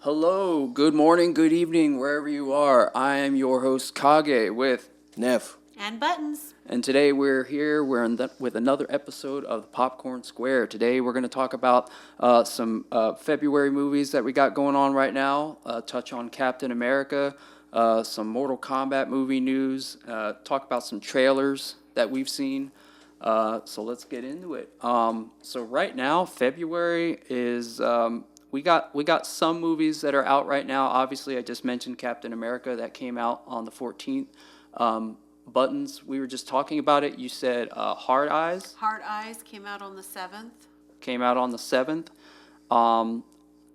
Hello, good morning, good evening, wherever you are. I am your host, Kage, with Neff. And buttons. and today we're here. With another episode of the Popcorn Square. Today we're going to talk about some February movies that we got going on right now. Touch on Captain America, some Mortal Kombat movie news. Talk about some trailers that we've seen. So let's get into it. So right now, February is. We got some movies that are out right now. Obviously, I just mentioned Captain America that came out on the 14th. Buttons, we were just talking about it. You said Hard Eyes Hard Eyes came out on the 7th. came out on the 7th.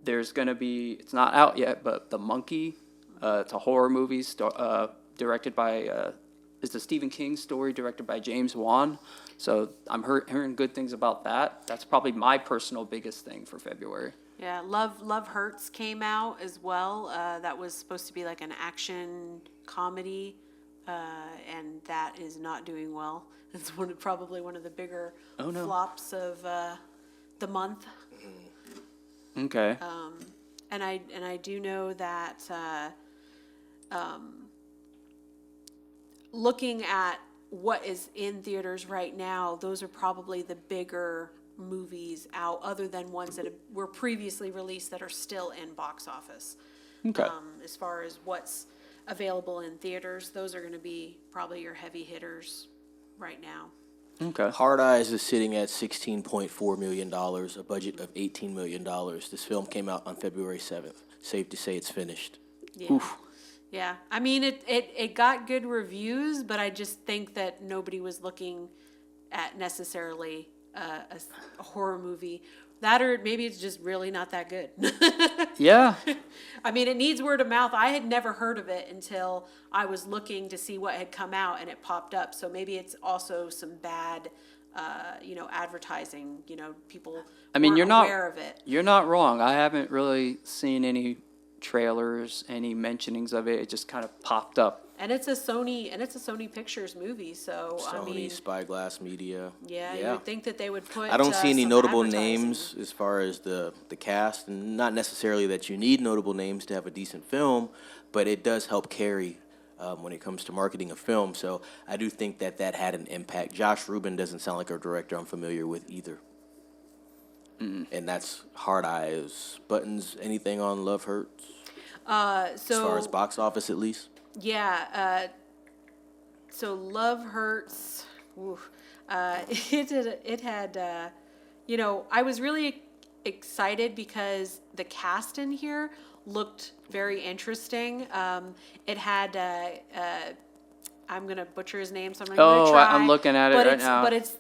There's going to be, it's not out yet, but The Monkey. It's a horror movie directed by, it's a Stephen King story directed by James Wan. So I'm hearing good things about that. That's probably my personal biggest thing for February. Yeah, Love Hurts came out as well. That was supposed to be like an action comedy, and that is not doing well. It's probably one of the bigger flops of the month. Okay. And I do know that looking at what is in theaters right now, those are probably the bigger movies out, other than ones that were previously released that are still in box office. Okay. As far as what's available in theaters, those are going to be probably your heavy hitters right now. Okay. Hard Eyes is sitting at $16.4 million, a budget of $18 million. This film came out on February 7th. Safe to say it's finished. Yeah. Oof. Yeah. I mean, it got good reviews, but I just think that nobody was looking at necessarily a horror movie. That, or maybe it's just really not that good. Yeah. I mean, it needs word of mouth. I had never heard of it until I was looking to see what had come out, and it popped up. So maybe it's also some bad, advertising. People. I mean, weren't aware of it. You're not wrong. I haven't really seen any trailers, any mentionings of it. It just kind of popped up. And it's a Sony Pictures movie, so Sony, I mean, Spyglass Media. Yeah, you would think that they would put. I don't see any some notable advertising. names as far as the cast, and not necessarily that you need notable names to have a decent film, but it does help carry when it comes to marketing a film. So I do think that had an impact. Josh Rubin doesn't sound like a director I'm familiar with either. And that's Hard Eyes. Buttons, anything on Love Hurts? As far as box office, at least. Yeah. So Love Hurts. It had. I was really excited because the cast in here looked very interesting. It had. I'm gonna butcher his name, so I'm gonna try. I'm looking at it right now. But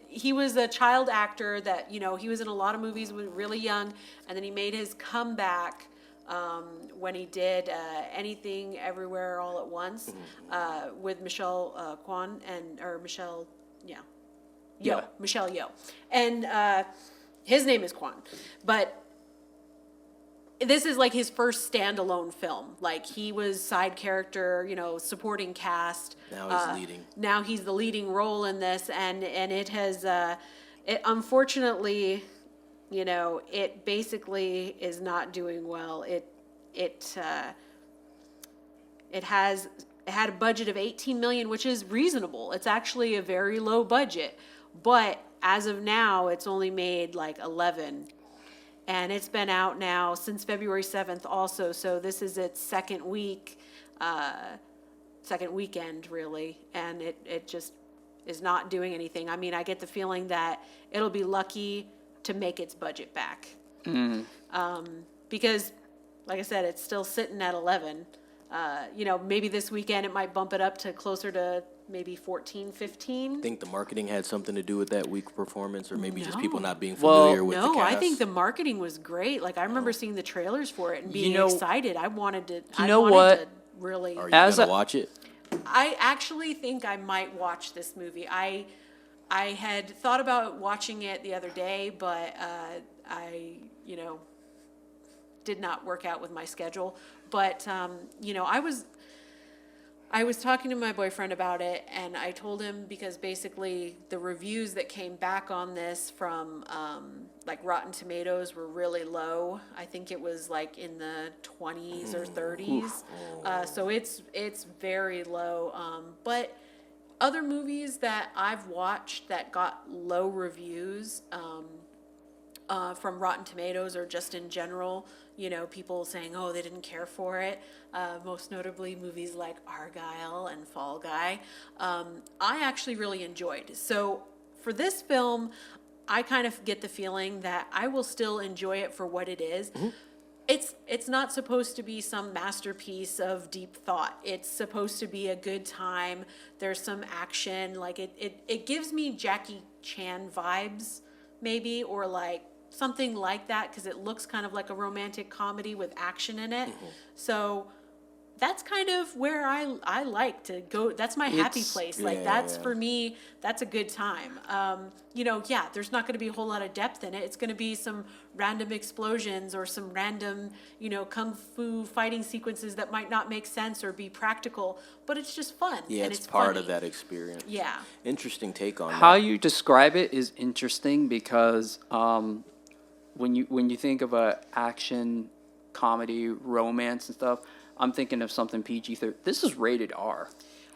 he was a child actor that he was in a lot of movies when really young, and then he made his comeback. When he did Anything Everywhere All at Once with Michelle Michelle Yeoh, and his name is Kwan, but this is like his first standalone film. Like, he was side character, supporting cast. Now he's leading. Now he's the leading role in this, and it has it unfortunately. It basically is not doing well. It had a budget of $18 million, which is reasonable. It's actually a very low budget, but as of now, it's only made like 11, and it's been out now since February 7th also. So this is its second weekend really, and it just is not doing anything. I mean, I get the feeling that it'll be lucky to make its budget back. Because, like I said, it's still sitting at 11. Maybe this weekend it might bump it up to closer to maybe 14, 15. Think the marketing had something to do with that weak performance, or maybe just people not being familiar with the cast? No, I think the marketing was great. Like, I remember seeing the trailers for it and being excited. I wanted to really... Are you going to watch it? I actually think I might watch this movie. I had thought about watching it the other day, but I did not work out with my schedule. But I I was talking to my boyfriend about it, and I told him because basically the reviews that came back on this from like Rotten Tomatoes were really low. I think it was like in the 20s or 30s. So it's very low. But other movies that I've watched that got low reviews from Rotten Tomatoes or just in general, people saying, oh, they didn't care for it. Most notably movies like Argyle and Fall Guy. I actually really enjoyed. So for this film, I kind of get the feeling that I will still enjoy it for what it is. Mm-hmm. It's not supposed to be some masterpiece of deep thought. It's supposed to be a good time. There's some action. Like it gives me Jackie Chan vibes, maybe, or like something like that, because it looks kind of like a romantic comedy with action in it. Mm-hmm. So that's kind of where I like to go. That's my happy place. Like that's for me, that's a good time. There's not going to be a whole lot of depth in it. It's going to be some random explosions or some random, kung fu fighting sequences that might not make sense or be practical, but it's just fun. Yeah, and it's part funny. of that experience. Yeah. Interesting take on How that. you describe it is interesting because when you think of a action, comedy, romance and stuff, I'm thinking of something PG-13. This is rated R.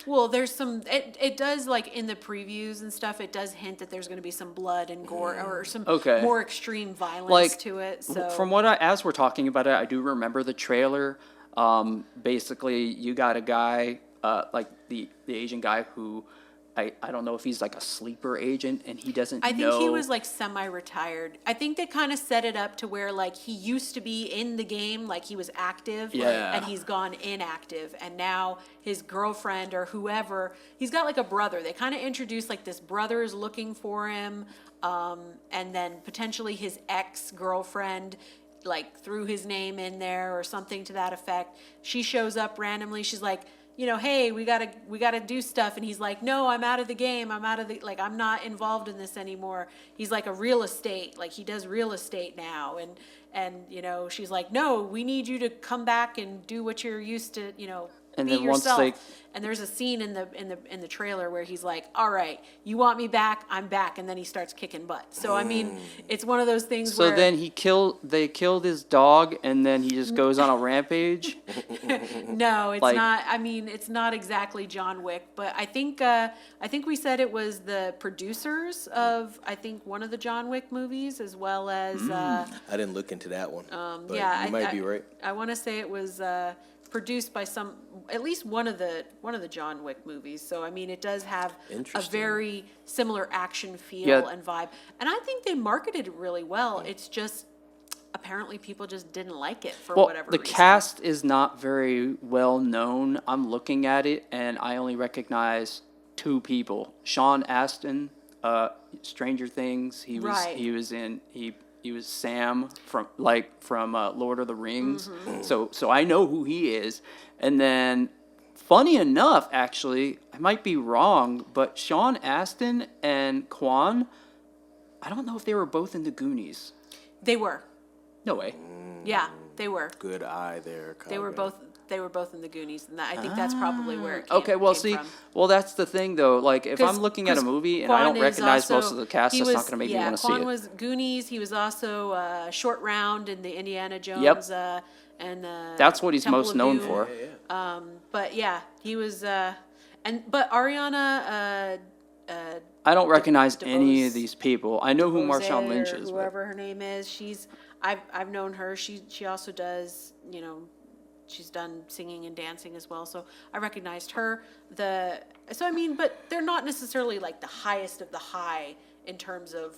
Well, there's some, it does, like, in the previews and stuff, it does hint that there's going to be some blood and gore or some more extreme violence to it. So From as we're talking about it, I do remember the trailer. Basically, you got a guy, like the Asian guy who, I don't know if he's like a sleeper agent and he doesn't know. I think he was like semi-retired. I think they kind of set it up to where like he used to be in the game, like he was active, and he's gone inactive. And now his girlfriend or whoever, he's got like a brother. They kind of introduced like this brother is looking for him, and then potentially his ex-girlfriend like threw his name in there or something to that effect. She shows up randomly. She's like, hey, we gotta do stuff. And he's like, no, I'm out of the game. I'm not involved in this anymore. He's like a real estate, like he does real estate now. And she's like, no, we need you to come back and do what you're used to, And be then once yourself. And there's a scene in the trailer where he's like, all right, you want me back? I'm back. And then he starts kicking butt. So, I mean, it's one of those things where. So then they killed his dog and then he just goes on a rampage? No, it's not. I mean, it's not exactly John Wick, but I think we said it was the producers of, I think, one of the John Wick movies, as well as. I didn't look into that one. But yeah, you might be right. I want to say it was produced by at least one of the John Wick movies. So I mean, it does have a very similar action feel and vibe, and I think they marketed it really well. It's just apparently people just didn't like it for whatever reason. The cast is not very well known. I'm looking at it and I only recognize two people. Sean Astin, Stranger Things. He was Sam from Lord of the Rings. Mm-hmm. So I know who he is. And then, funny enough, actually, I might be wrong, but Sean Astin and Quan, I don't know if they were both in the Goonies. They were. No way. Yeah, they were. Good eye there, Kage. They were both in the Goonies, and I think that's probably where it came from. Well, that's the thing, though. Like, if I'm looking at a movie and I don't recognize most of the cast, that's not going to make me want to see it. Quan was Goonies. He was also Short Round in the Indiana Jones. Yep. And that's what he's Temple most of known Doom. for. But yeah, he was. But Ariana. I don't recognize any DeBose, of these people. I know who Marshawn Lynch is. Whoever her name is, I've known her. She also does, she's done singing and dancing as well. So I recognized her. But they're not necessarily like the highest of the high in terms of,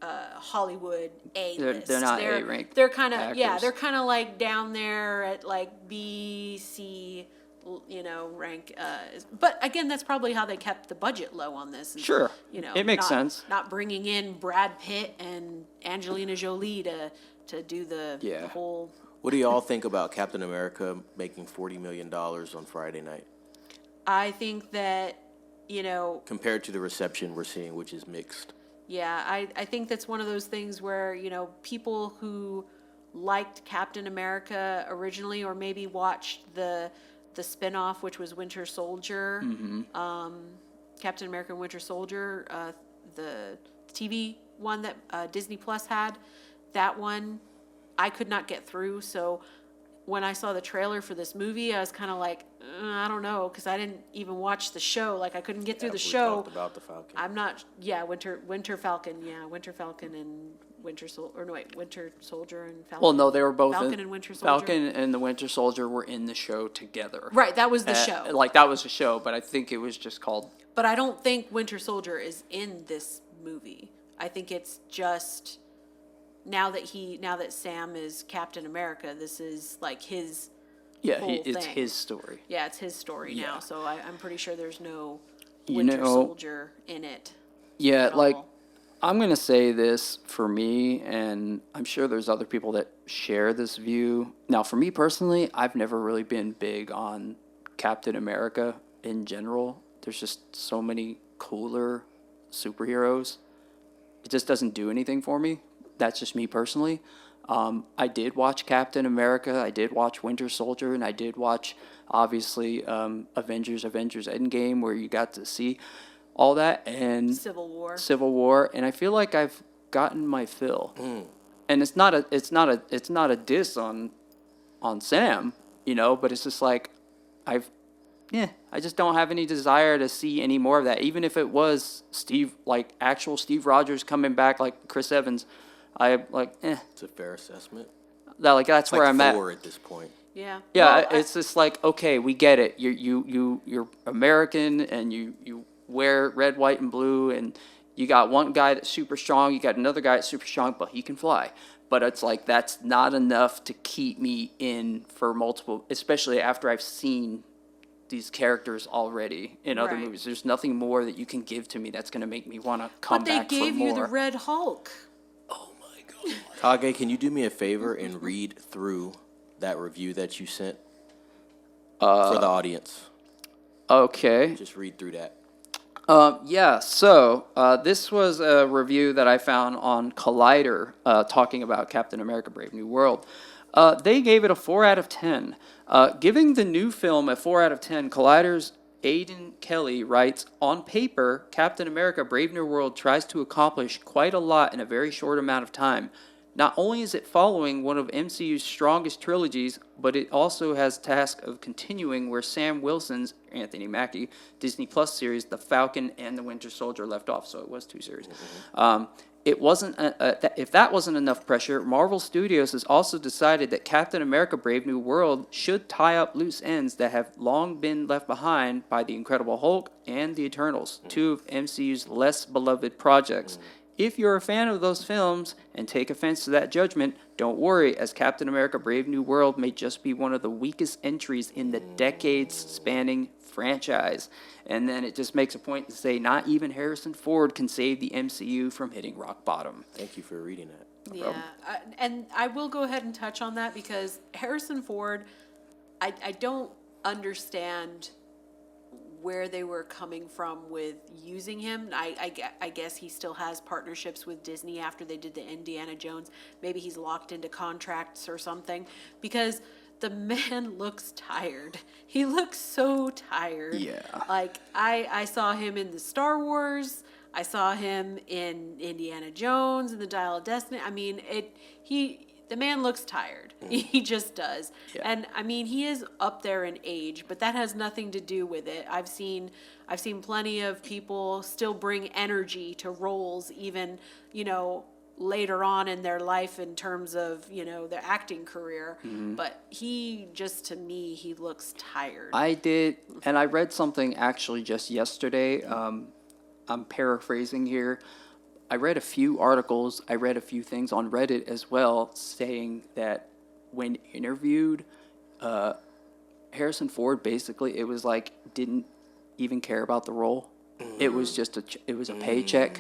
Hollywood A-list. They're not A-ranked. They're kind of, actors. they're kind of like down there at like B, C, rank. But again, that's probably how they kept the budget low on this. Sure. It makes sense. Not bringing in Brad Pitt and Angelina Jolie to do the whole. What do y'all think about Captain America making $40 million on Friday night? I think that, compared to the reception we're seeing, which is mixed. Yeah, I think that's one of those things where, people who liked Captain America originally or maybe watched the the spinoff, which was Winter Soldier, Captain America Winter Soldier, the TV one that Disney Plus had, that one I could not get through. So when I saw the trailer for this movie, I was kind of like, I don't know, because I didn't even watch the show. Like, I couldn't get through the show. Talked about the Falcon. I'm not, Winter Falcon, Winter Falcon and Winter Soldier and Falcon. Well, no, they were both Falcon and Winter Soldier. Falcon and the Winter Soldier were in the show together. Right, that was the show. Like, that was the show, but I think it was just called... But I don't think Winter Soldier is in this movie. I think it's just now that Sam is Captain America, this is like his whole it's thing. his story. Yeah, it's his story now. So I'm pretty sure there's no You Winter know- Soldier in it. Yeah, at like, all. I'm going to say this for me, and I'm sure there's other people that share this view. Now, for me personally, I've never really been big on Captain America in general. There's just so many cooler superheroes. It just doesn't do anything for me. That's just me personally. I did watch Captain America. I did watch Winter Soldier, and I did watch, obviously, Avengers Endgame, where you got to see all that, and Civil War, and I feel like I've gotten my fill. And it's not a diss on Sam, but it's just like I just don't have any desire to see any more of that. Even if it was actual Steve Rogers coming back like Chris Evans, It's a fair assessment. That's It's where like I'm at. Thor at this point. Yeah. Yeah, Well, it's just like, okay, we get it. You're American, and you wear red, white, and blue, and you got one guy that's super strong, you got another guy that's super strong, but he can fly. But it's like, that's not enough to keep me in for multiple, especially after I've seen these characters already in other Right. movies. There's nothing more that you can give to me that's going to make me want to come but they back for gave more. you the Red Hulk. Oh my God. Kage, can you do me a favor and read through that review that you sent for the audience? Okay. Just read through that. So this was a review that I found on Collider talking about Captain America Brave New World. They gave it a 4 out of 10. Giving the new film a 4 out of 10, Collider's Aidan Kelly writes, on paper, Captain America Brave New World tries to accomplish quite a lot in a very short amount of time. Not only is it following one of MCU's strongest trilogies, but it also has task of continuing where Sam Wilson's, Anthony Mackie, Disney Plus series, The Falcon and the Winter Soldier left off. So it was 2 series. It wasn't if that wasn't enough pressure, Marvel Studios has also decided that Captain America Brave New World should tie up loose ends that have long been left behind by The Incredible Hulk and The Eternals, 2 of MCU's less beloved projects. If you're a fan of those films and take offense to that judgment, don't worry, as Captain America Brave New World may just be one of the weakest entries in the decades-spanning franchise. And then it just makes a point to say not even Harrison Ford can save the MCU from hitting rock bottom. Thank you for reading that. Yeah, and I will go ahead and touch on that because Harrison Ford, I don't understand where they were coming from with using him. I guess he still has partnerships with Disney after they did the Indiana Jones. Maybe he's locked into contracts or something because the man looks tired. He looks so tired. Yeah. Like, I saw him in the Star Wars. I saw him in Indiana Jones and the Dial of Destiny. I mean, the man looks tired. He just does. Yeah. And I mean, he is up there in age, but that has nothing to do with it. I've seen plenty of people still bring energy to roles, even, later on in their life in terms of, their acting career. But to me, he looks tired. I did, and I read something actually just yesterday. I'm paraphrasing here. I read a few articles, I read a few things on Reddit as well, saying that when interviewed, Harrison Ford basically, it was like, didn't even care about the role. It was just it was a paycheck.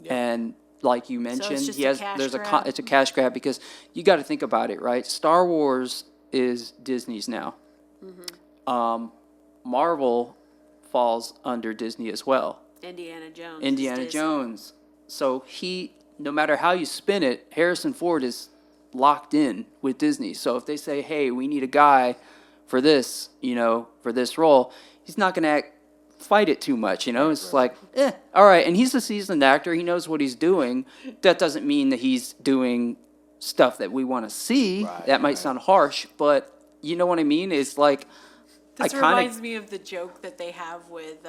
Yeah. And like you mentioned, just a cash grab? it's a cash grab because you got to think about it, right? Star Wars is Disney's now. Marvel falls under Disney as well. Indiana Jones. Indiana is Disney. Jones. So no matter how you spin it, Harrison Ford is locked in with Disney. So if they say, hey, we need a guy for this, for this role, he's not going to fight it too much, It's like, all right. And he's a seasoned actor. He knows what he's doing. That doesn't mean that he's doing stuff that we want to see. Right, that might sound harsh, but you know what I mean? It's like, This reminds me of the joke that they have with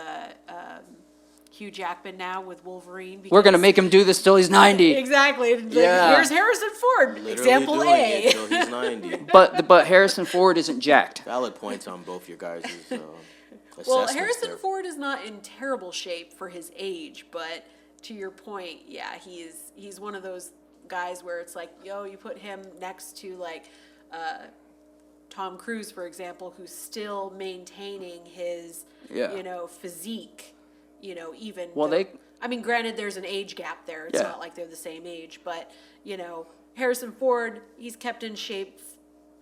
Hugh Jackman now with Wolverine. We're going to make him do this till he's 90. Exactly. Yeah. Here's Harrison Ford. Literally Example doing A. it till he's 90. But Harrison Ford isn't jacked. Valid points on both your guys' Well, assessments Harrison there. Ford is not in terrible shape for his age, but to your point, yeah, he's one of those guys where it's like, you put him next to like Tom Cruise, for example, who's still maintaining his physique, even Well, though, I mean, granted, there's an age gap there. It's not like they're the same age, but Harrison Ford, he's kept in shape,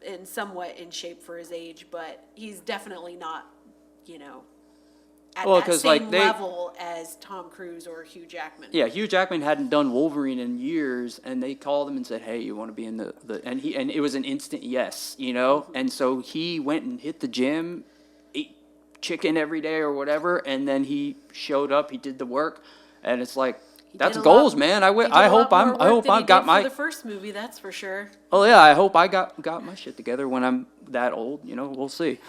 and somewhat in shape for his age, but he's definitely not at that same level as Tom Cruise or Hugh Jackman. Yeah, Hugh Jackman hadn't done Wolverine in years, and they called him and said, "Hey, you want to be in the?" And it was an instant yes, And so he went and hit the gym, ate chicken every day or whatever, and then he showed up. He did the work, and it's like that's goals, man. I hope I got my for the first movie. That's for sure. Oh yeah, I hope I got my shit together when I'm that old. We'll see,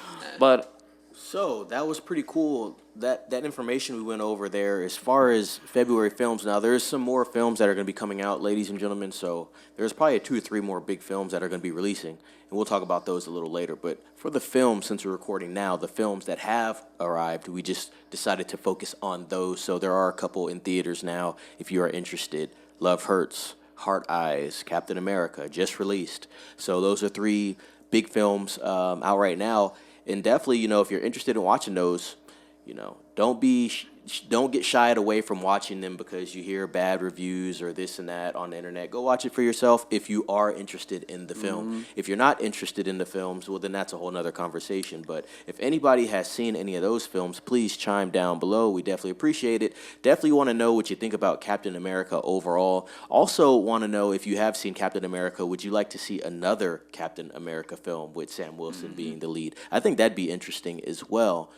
but. So that was pretty cool. That information we went over there as far as February films. Now there's some more films that are going to be coming out, ladies and gentlemen. So there's probably 2 or 3 more big films that are going to be releasing, and we'll talk about those a little later. But for the films, since we're recording now, the films that have arrived, we just decided to focus on those. So there are a couple in theaters now. If you are interested, Love Hurts, Heart Eyes, Captain America just released. So those are 3 big films out right now. And definitely, if you're interested in watching those, don't get shied away from watching them because you hear bad reviews or this and that on the internet. Go watch it for yourself if you are interested in the film. If you're not interested in the films, well, then that's a whole nother conversation. But if anybody has seen any of those films, please chime down below. We definitely appreciate it. Definitely want to know what you think about Captain America overall. Also want to know if you have seen Captain America, would you like to see another Captain America film with Sam Wilson being the lead? I think that'd be interesting as well.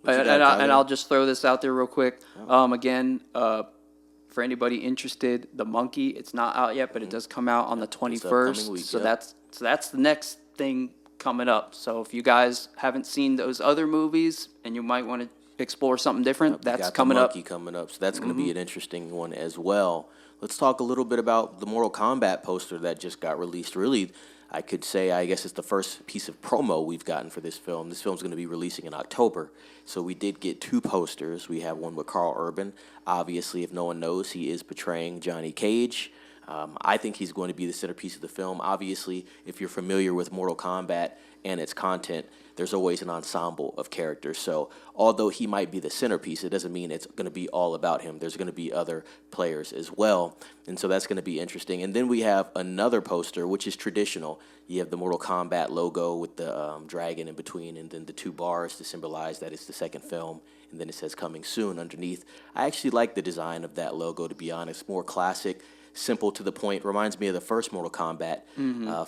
And I'll just throw this out there real quick. Again, for anybody interested, The Monkey, it's not out yet, but it does come out on the 21st. Week, so that's the next thing coming up. So if you guys haven't seen those other movies and you might want to explore something different, that's coming up. The Monkey coming up. So that's going to be an interesting one as well. Let's talk a little bit about the Mortal Kombat poster that just got released. Really, I could say, I guess it's the first piece of promo we've gotten for this film. This film's going to be releasing in October. So we did get 2 posters. We have one with Karl Urban. Obviously, if no one knows, he is portraying Johnny Cage. I think he's going to be the centerpiece of the film. Obviously, if you're familiar with Mortal Kombat and its content, there's always an ensemble of characters. So although he might be the centerpiece, it doesn't mean it's going to be all about him. There's going to be other players as well. And so that's going to be interesting. And then we have another poster, which is traditional. You have the Mortal Kombat logo with the dragon in between, and then the 2 bars to symbolize that it's the second film. And then it says coming soon underneath. I actually like the design of that logo, to be honest. More classic, simple to the point. Reminds me of the first Mortal Kombat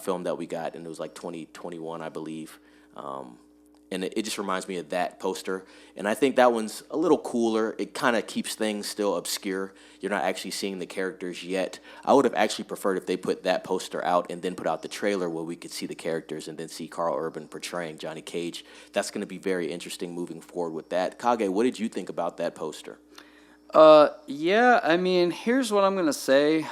film that we got, and it was like 2021, I believe. And it just reminds me of that poster. And I think that one's a little cooler. It kind of keeps things still obscure. You're not actually seeing the characters yet. I would have actually preferred if they put that poster out and then put out the trailer where we could see the characters and then see Karl Urban portraying Johnny Cage. That's going to be very interesting moving forward with that. Kage, what did you think about that poster? Yeah, I mean, here's what I'm going to say.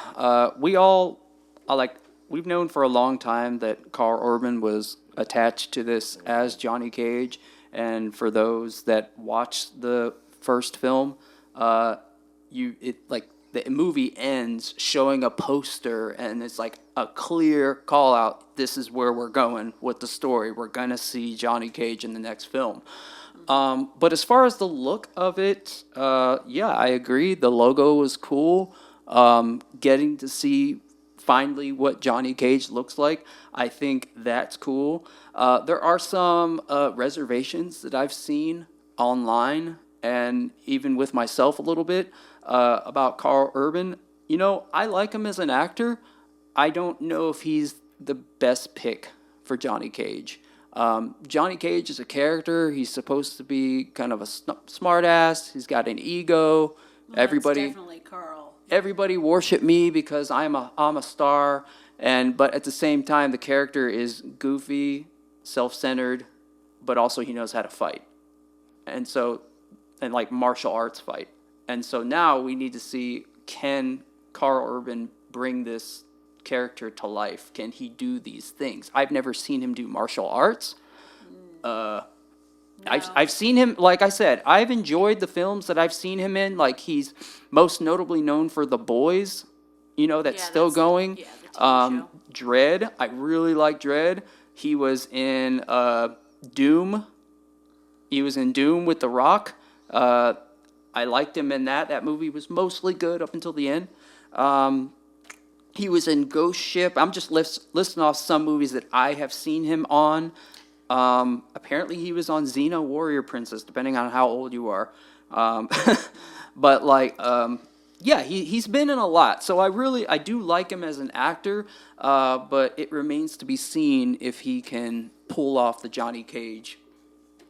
We've known for a long time that Karl Urban was attached to this as Johnny Cage, and for those that watched the first film, the movie ends showing a poster, and it's like a clear call out. This is where we're going with the story. We're gonna see Johnny Cage in the next film. But as far as the look of it, yeah, I agree. The logo was cool. Getting to see finally what Johnny Cage looks like, I think that's cool. There are some reservations that I've seen online and even with myself a little bit about Karl Urban. I like him as an actor. I don't know if he's the best pick for Johnny Cage. Johnny Cage is a character. He's supposed to be kind of a smart ass. He's got an ego. That's definitely Karl. Everybody worship me because I'm a star. But at the same time, the character is goofy, self-centered, but also he knows how to fight. And like martial arts fight. And so now we need to see, can Karl Urban bring this character to life? Can he do these things? I've never seen him do martial arts. No. I've seen him, like I said, I've enjoyed the films that I've seen him in. Like, he's most notably known for The Boys, that's still going. Yeah, the TV show. Dredd, I really like Dredd. He was in Doom. He was in Doom with The Rock. I liked him in that. That movie was mostly good up until the end. He was in Ghost Ship. I'm just listing off some movies that I have seen him on. Apparently he was on Xena Warrior Princess, depending on how old you are. But he's been in a lot. So I do like him as an actor, but it remains to be seen if he can pull off the Johnny Cage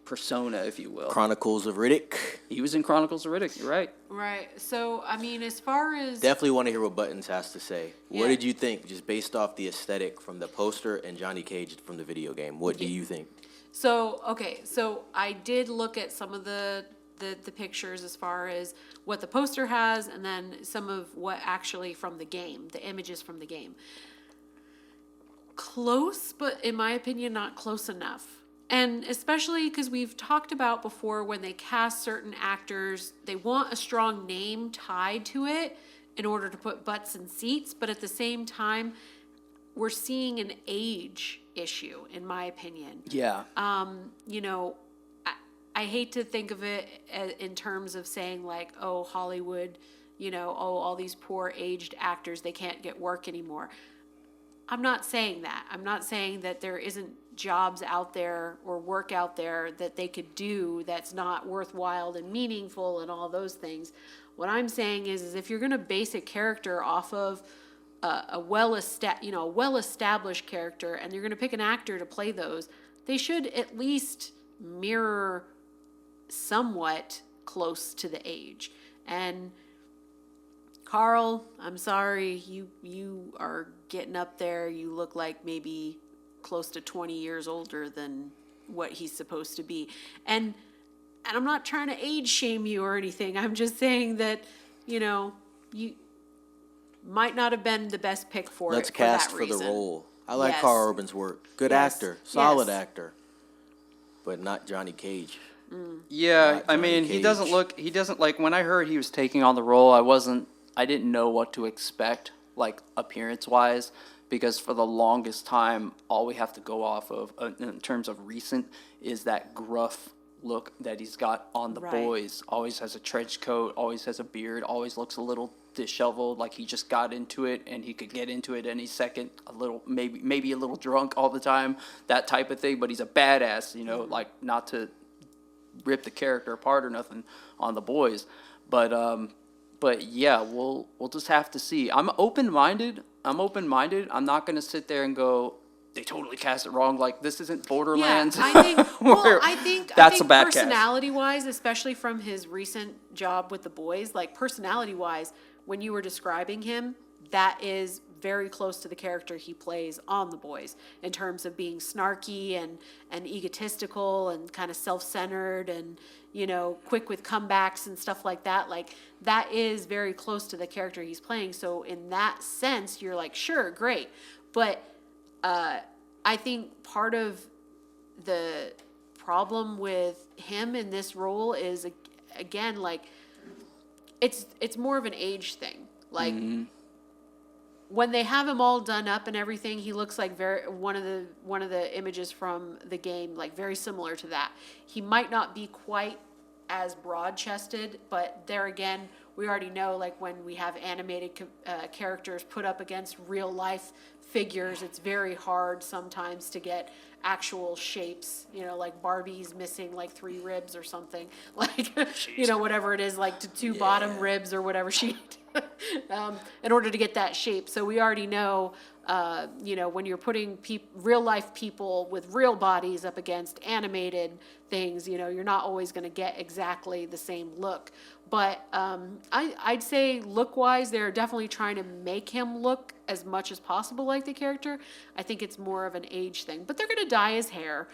persona, if you will. Chronicles of Riddick. He was in Chronicles of Riddick, you're right. Right. So, I mean, as far as... Definitely want to hear what Buttons has to say. What Yeah. did you think, just based off the aesthetic from the poster and Johnny Cage from the video game? What do you think? So, okay, so I did look at some of the pictures as far as what the poster has, and then some of what actually from the game, the images from the game. Close, but in my opinion, not close enough. And especially because we've talked about before, when they cast certain actors, they want a strong name tied to it in order to put butts in seats. But at the same time, we're seeing an age issue, in my opinion. Yeah. I hate to think of it in terms of saying like, oh, Hollywood, all these poor aged actors, they can't get work anymore. I'm not saying that. I'm not saying that there isn't jobs out there or work out there that they could do that's not worthwhile and meaningful and all those things. What I'm saying is if you're going to base a character off of a well-established character, and you're going to pick an actor to play those, they should at least mirror somewhat close to the age. And Karl, I'm sorry, you are getting up there. You look like maybe close to 20 years older than what he's supposed to be. And I'm not trying to age shame you or anything. I'm just saying that, you might not have been the best pick for Let's it for cast that for the reason. role. I like Yes. Karl Urban's work. Good Yes. actor, solid Yes. actor, but not Johnny Cage. Yeah, Not I mean, Johnny he doesn't Cage. like, when I heard he was taking on the role, I didn't know what to expect, like, appearance-wise, because for the longest time, all we have to go off of, in terms of recent, is that gruff look that he's got on The Right. Boys. Always has a trench coat, always has a beard, always looks a little disheveled, like he just got into it and he could get into it any second, a little, maybe a little drunk all the time, that type of thing, but he's a badass, like, not to rip the character apart or nothing on The Boys, but yeah, we'll just have to see. I'm open-minded. I'm not going to sit there and go, they totally cast it wrong, like this isn't Borderlands. Yeah, I think That's a bad cast. personality-wise, especially from his recent job with The Boys, like personality-wise, when you were describing him, that is very close to the character he plays on The Boys in terms of being snarky and egotistical and kind of self-centered and, quick with comebacks and stuff like that. Like, that is very close to the character he's playing. So in that sense, you're like, sure, great. But I think part of the problem with him in this role is, again, like, it's more of an age thing. Like, when they have him all done up and everything, he looks like one of the images from the game, like very similar to that. He might not be quite as broad-chested, but there again, we already know, like, when we have animated characters put up against real life figures, it's very hard sometimes to get actual shapes, like Barbie's missing like 3 ribs or something, like, whatever it is, like two bottom ribs or whatever she in order to get that shape. So we already know when you're putting real life people with real bodies up against animated things, you're not always going to get exactly the same look. But I'd say look-wise, they're definitely trying to make him look as much as possible like the character. I think it's more of an age thing. But they're going to dye his hair.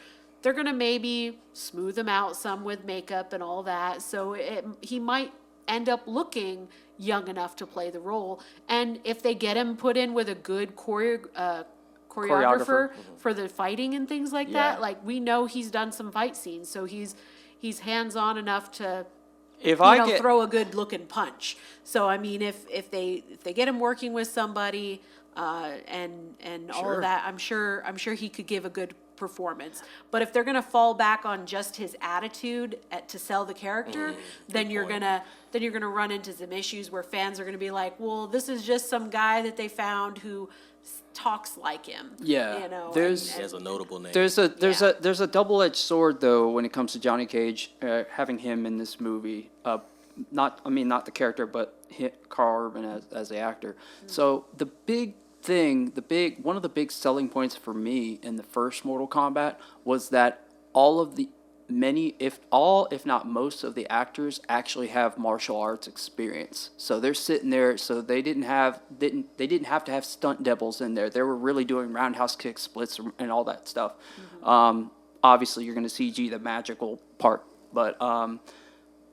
They're going to maybe smooth him out some with makeup and all that. So he might end up looking young enough to play the role. And if they get him put in with a good choreographer for the fighting and things like that, like we know he's done some fight scenes, so he's hands-on enough to throw a good looking punch. So I mean, if they get him working with somebody and all of that, I'm sure he could give a good performance. But if they're gonna fall back on just his attitude to sell the character, then you're gonna run into some issues where fans are gonna be like, well, this is just some guy that they found who talks like him. Yeah, He has a notable name. There's a double-edged sword though when it comes to Johnny Cage having him in this movie. Not the character, but Karl Urban as the actor. So one of the big selling points for me in the first Mortal Kombat was that if not most of the actors actually have martial arts experience. So they're sitting there, so they didn't have to have stunt doubles in there. They were really doing roundhouse kick splits and all that stuff. Obviously you're going to CG the magical part, but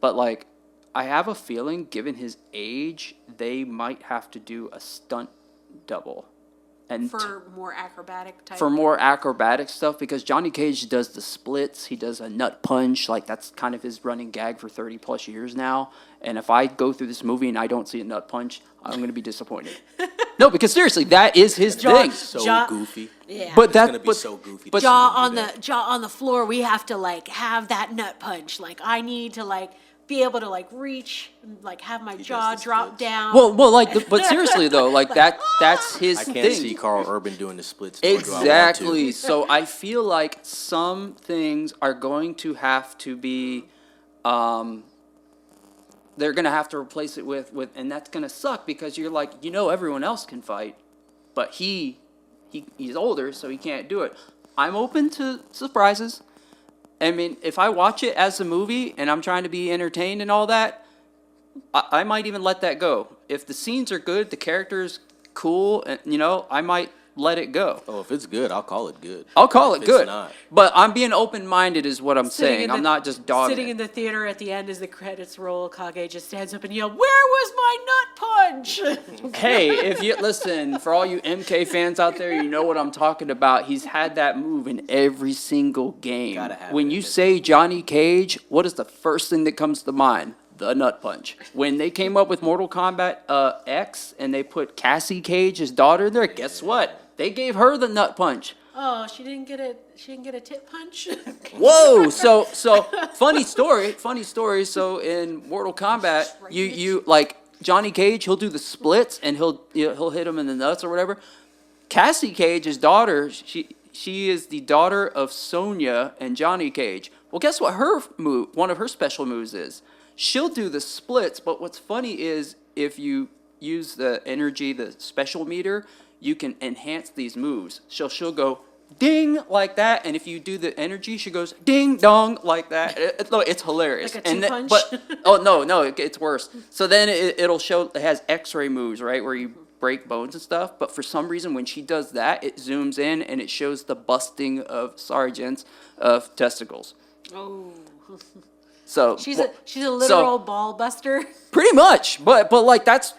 like I have a feeling given his age, they might have to do a stunt double. And for more acrobatic stuff, because Johnny Cage does the splits, he does a nut punch, like that's kind of his running gag for 30 plus years now. And if I go through this movie and I don't see a nut punch, I'm going to be disappointed. No, because seriously, that is his thing. Goofy. Yeah. But that's going to be so goofy. Jaw on the floor, we have to like have that nut punch. Like I need to like be able to like reach, like have my jaw drop down. Well, but seriously though, like that's his thing. I can't see Karl Urban doing the splits. Exactly. So I feel like some things are going to have to be, they're going to have to replace it with, and that's going to suck because you're like, everyone else can fight, but he's older, so he can't do it. I'm open to surprises. I mean, if I watch it as a movie and I'm trying to be entertained and all that, I might even let that go. If the scenes are good, the character's cool, and I might let it go. Oh, if it's good, I'll call it good. I'll call it good. It's not. But I'm being open-minded is what I'm saying. I'm not just dogging Sitting it. in the theater at the end as the credits roll, Kage just stands up and yells, "Where was my nut punch?" Hey, if you listen, for all you MK fans out there, you know what I'm talking about. He's had that move in every single game. When you say Johnny Cage, what is the first thing that comes to mind? The nut punch. When they came up with Mortal Kombat X and they put Cassie Cage, his daughter, there, guess what? They gave her the nut punch. Oh, she didn't get a tit punch? Whoa! So funny story. So in Mortal Kombat, you like Johnny Cage, he'll do the splits and he'll hit him in the nuts or whatever. Cassie Cage's daughter, she is the daughter of Sonya and Johnny Cage. Well, guess what one of her special moves is? She'll do the splits, but what's funny is if you use the energy, the special meter, you can enhance these moves. She'll go ding like that, and if you do the energy, she goes ding dong like that. It's hilarious. Like a two-punch? No, it gets worse. So then it'll show it has X-ray moves, right, where you break bones and stuff. But for some reason, when she does that, it zooms in and it shows the busting of of testicles. Oh. So she's a literal ball buster. Pretty much, but like that's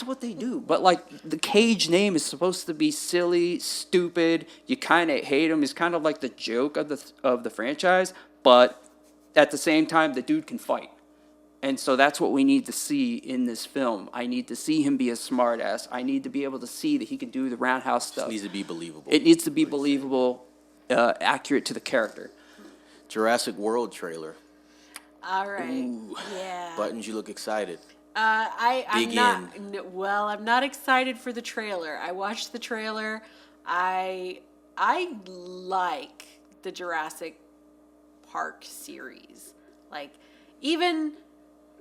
what they do. But like the Cage name is supposed to be silly, stupid. You kind of hate him. He's kind of like the joke of the franchise. But at the same time, the dude can fight, and so that's what we need to see in this film. I need to see him be a smartass. I need to be able to see that he can do the roundhouse stuff. It needs to be believable. It needs to be believable, accurate to the character. Jurassic World trailer. All right. Ooh. Yeah. Buttons, you look excited. I'm not excited for the trailer. I watched the trailer. I like the Jurassic Park series. Like even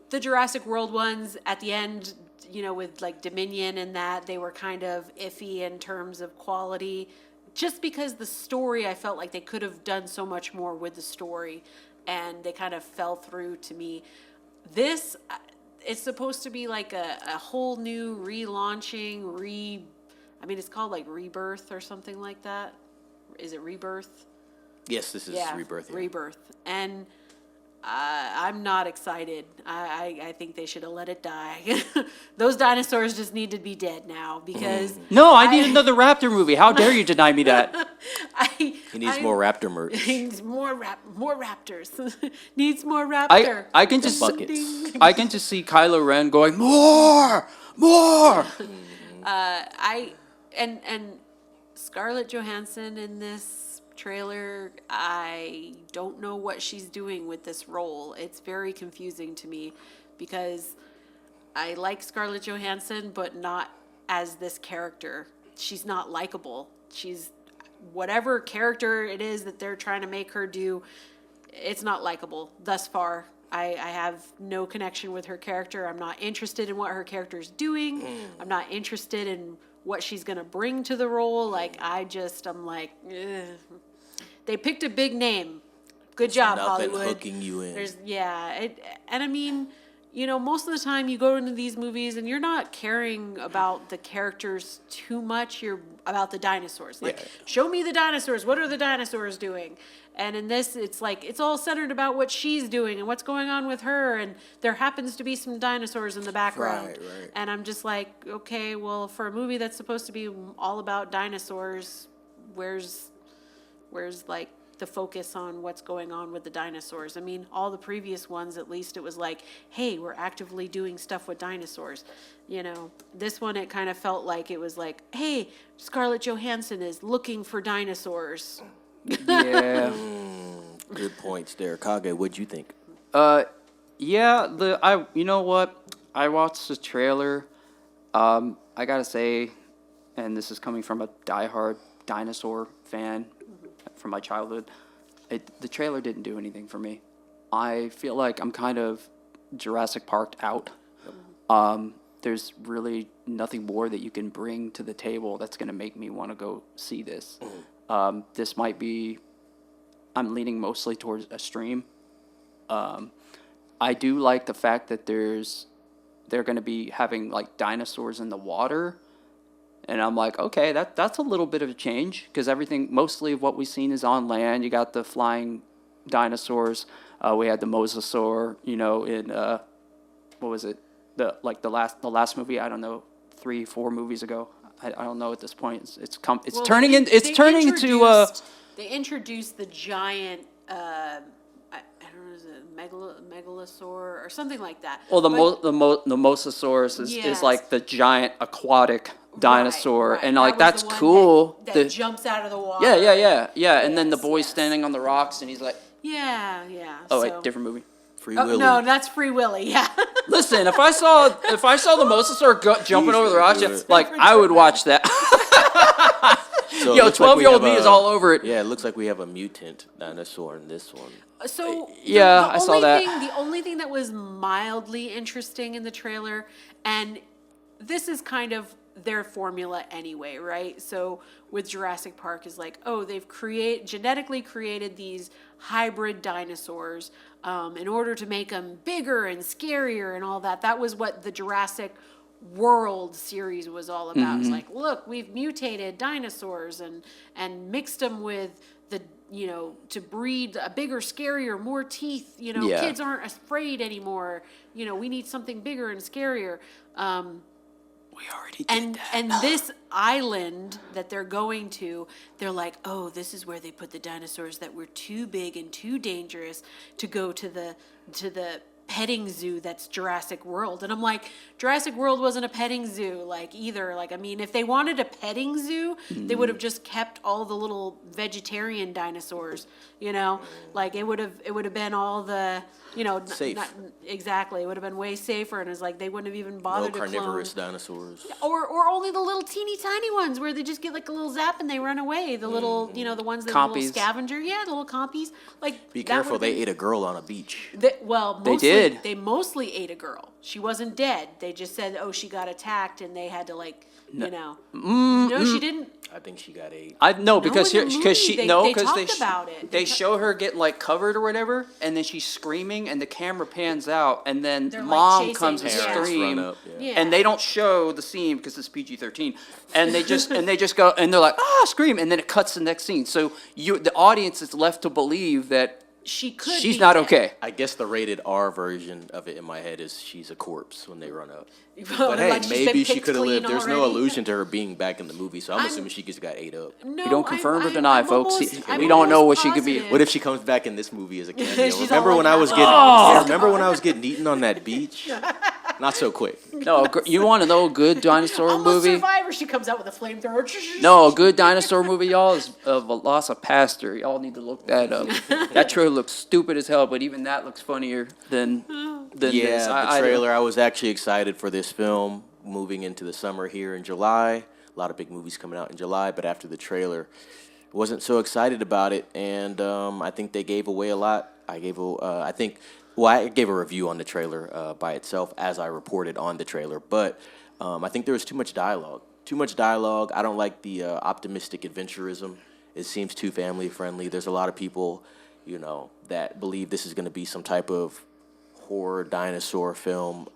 the Jurassic World ones at the end with like Dominion and that, they were kind of iffy in terms of quality. Just because the story, I felt like they could have done so much more with the story, and they kind of fell through to me. This, it's supposed to be like a whole new relaunching, it's called like Rebirth or something like that. Is it Rebirth? Yes, this is Rebirth. Yeah. Rebirth. And I'm not excited. I think they should have let it die. Those dinosaurs just need to be dead now because... No, I need another Raptor movie. How dare you deny me that? He needs more Raptor merch. He needs more Raptors. Needs more Raptor. I can just buckets. I can just see Kylo Ren going more. And Scarlett Johansson in this trailer, I don't know what she's doing with this role. It's very confusing to me because I like Scarlett Johansson, but not as this character. She's not likable. She's whatever character it is that they're trying to make her do, it's not likable thus far. I have no connection with her character. I'm not interested in what her character's doing. I'm not interested in what she's going to bring to the role. Like, I'm like, ugh. They picked a big name. Good job, Nothing Hollywood. hooking you in. Most of the time you go into these movies and you're not caring about the characters too much. You're about the dinosaurs. Like, show me the dinosaurs. What are the dinosaurs doing? And in this, it's like, it's all centered about what she's doing and what's going on with her. And there happens to be some dinosaurs in the background. Right. And I'm just like, okay, well, for a movie that's supposed to be all about dinosaurs, where's like the focus on what's going on with the dinosaurs? I mean, all the previous ones, at least it was like, hey, we're actively doing stuff with dinosaurs. This one, it kind of felt like it was like, hey, Scarlett Johansson is looking for dinosaurs. Yeah. Good points there. Kage, what'd you think? You know what? I watched the trailer. I gotta say, and this is coming from a diehard dinosaur fan from my childhood, the trailer didn't do anything for me. I feel like I'm kind of Jurassic Parked out. There's really nothing more that you can bring to the table that's going to make me want to go see this. This might be, I'm leaning mostly towards a stream. I do like the fact that they're going to be having like dinosaurs in the water. And I'm like, okay, that's a little bit of a change because mostly of what we've seen is on land. You got the flying dinosaurs. We had the mosasaur, in what was it? The last movie, I don't know, 3-4 movies ago. I don't know at this point. They introduced the giant I don't know, is it megalosaur or something like that. Well, the mosasaurus is like the giant aquatic dinosaur, right. And like that's cool. That jumps out of the water. Yeah. And then the boy's standing on the rocks, and he's like, yeah. Oh, wait, different movie. Free Willy. No, that's Free Willy. Yeah. Listen, if I saw the mosasaur jumping over the rocks, I would watch that. So 12-year-old me is all over it. Yeah, it looks like we have a mutant dinosaur in this one. So I saw that. The only thing that was mildly interesting in the trailer, and this is kind of their formula anyway, right? So with Jurassic Park is like, oh, they've genetically created these hybrid dinosaurs in order to make them bigger and scarier and all that. That was what the Jurassic World series was all about. Mm-hmm. It's like, look, we've mutated dinosaurs and mixed them with the, to breed a bigger, scarier, more teeth. Kids aren't afraid anymore. We need something bigger and scarier. We already did that. And this island that they're going to, they're like, oh, this is where they put the dinosaurs that were too big and too dangerous to go to the petting zoo that's Jurassic World. And I'm like, Jurassic World wasn't a petting zoo either. If they wanted a petting zoo, they would have just kept all the little vegetarian dinosaurs, it would have been all the, safe. Exactly. It would have been way safer. And it's like, they wouldn't have even bothered to carnivorous clone. dinosaurs. Or only the little teeny tiny ones where they just get like a little zap and they run away. The little, the ones that are a little scavenger. Yeah, the little compies. Be careful, they ate a girl on a beach. Most of did. They mostly ate a girl. She wasn't dead. They just said, oh, she got attacked, and they had to no, she didn't. I think she got ate. I no because in the here because movie, she they because talked about it. they show her get like covered or whatever, and then she's screaming, and the camera pans out, and then They're, like, mom chasing comes to the parents scream, run up, Yeah. and they don't show the scene because it's PG-13, and they just go and they're like scream, and then it cuts to the next scene. So the audience is left to believe that She could. she's be not dead. okay. I guess the rated R version of it in my head is she's a corpse when they run up. Well, But hey, like she's been maybe she picked could have clean lived. There's no already. allusion to her being back in the movie, so I'm assuming she just got ate up. No, We don't confirm or I'm deny, folks. I'm We don't know almost what she could be. positive. What if she comes back in this movie as a cameo? She's Remember all when like I was that. getting? Oh. Yeah, remember when I was getting eaten on that beach? Not so quick. No, you want to know a good dinosaur Almost movie? Survivor. She comes out with a flamethrower. No, a good dinosaur movie, y'all, is Velocipaster. Y'all need to look that up. That trailer looks stupid as hell, but even that looks funnier than this. Yeah, I the don't- trailer. I was actually excited for this film moving into the summer here in July. A lot of big movies coming out in July, but after the trailer, wasn't so excited about it, and I think they gave away a lot. I gave a review on the trailer by itself as I reported on the trailer, but I think there was too much dialogue. Too much dialogue. I don't like the optimistic adventurism. It seems too family friendly. There's a lot of people, that believe this is going to be some type of horror dinosaur film.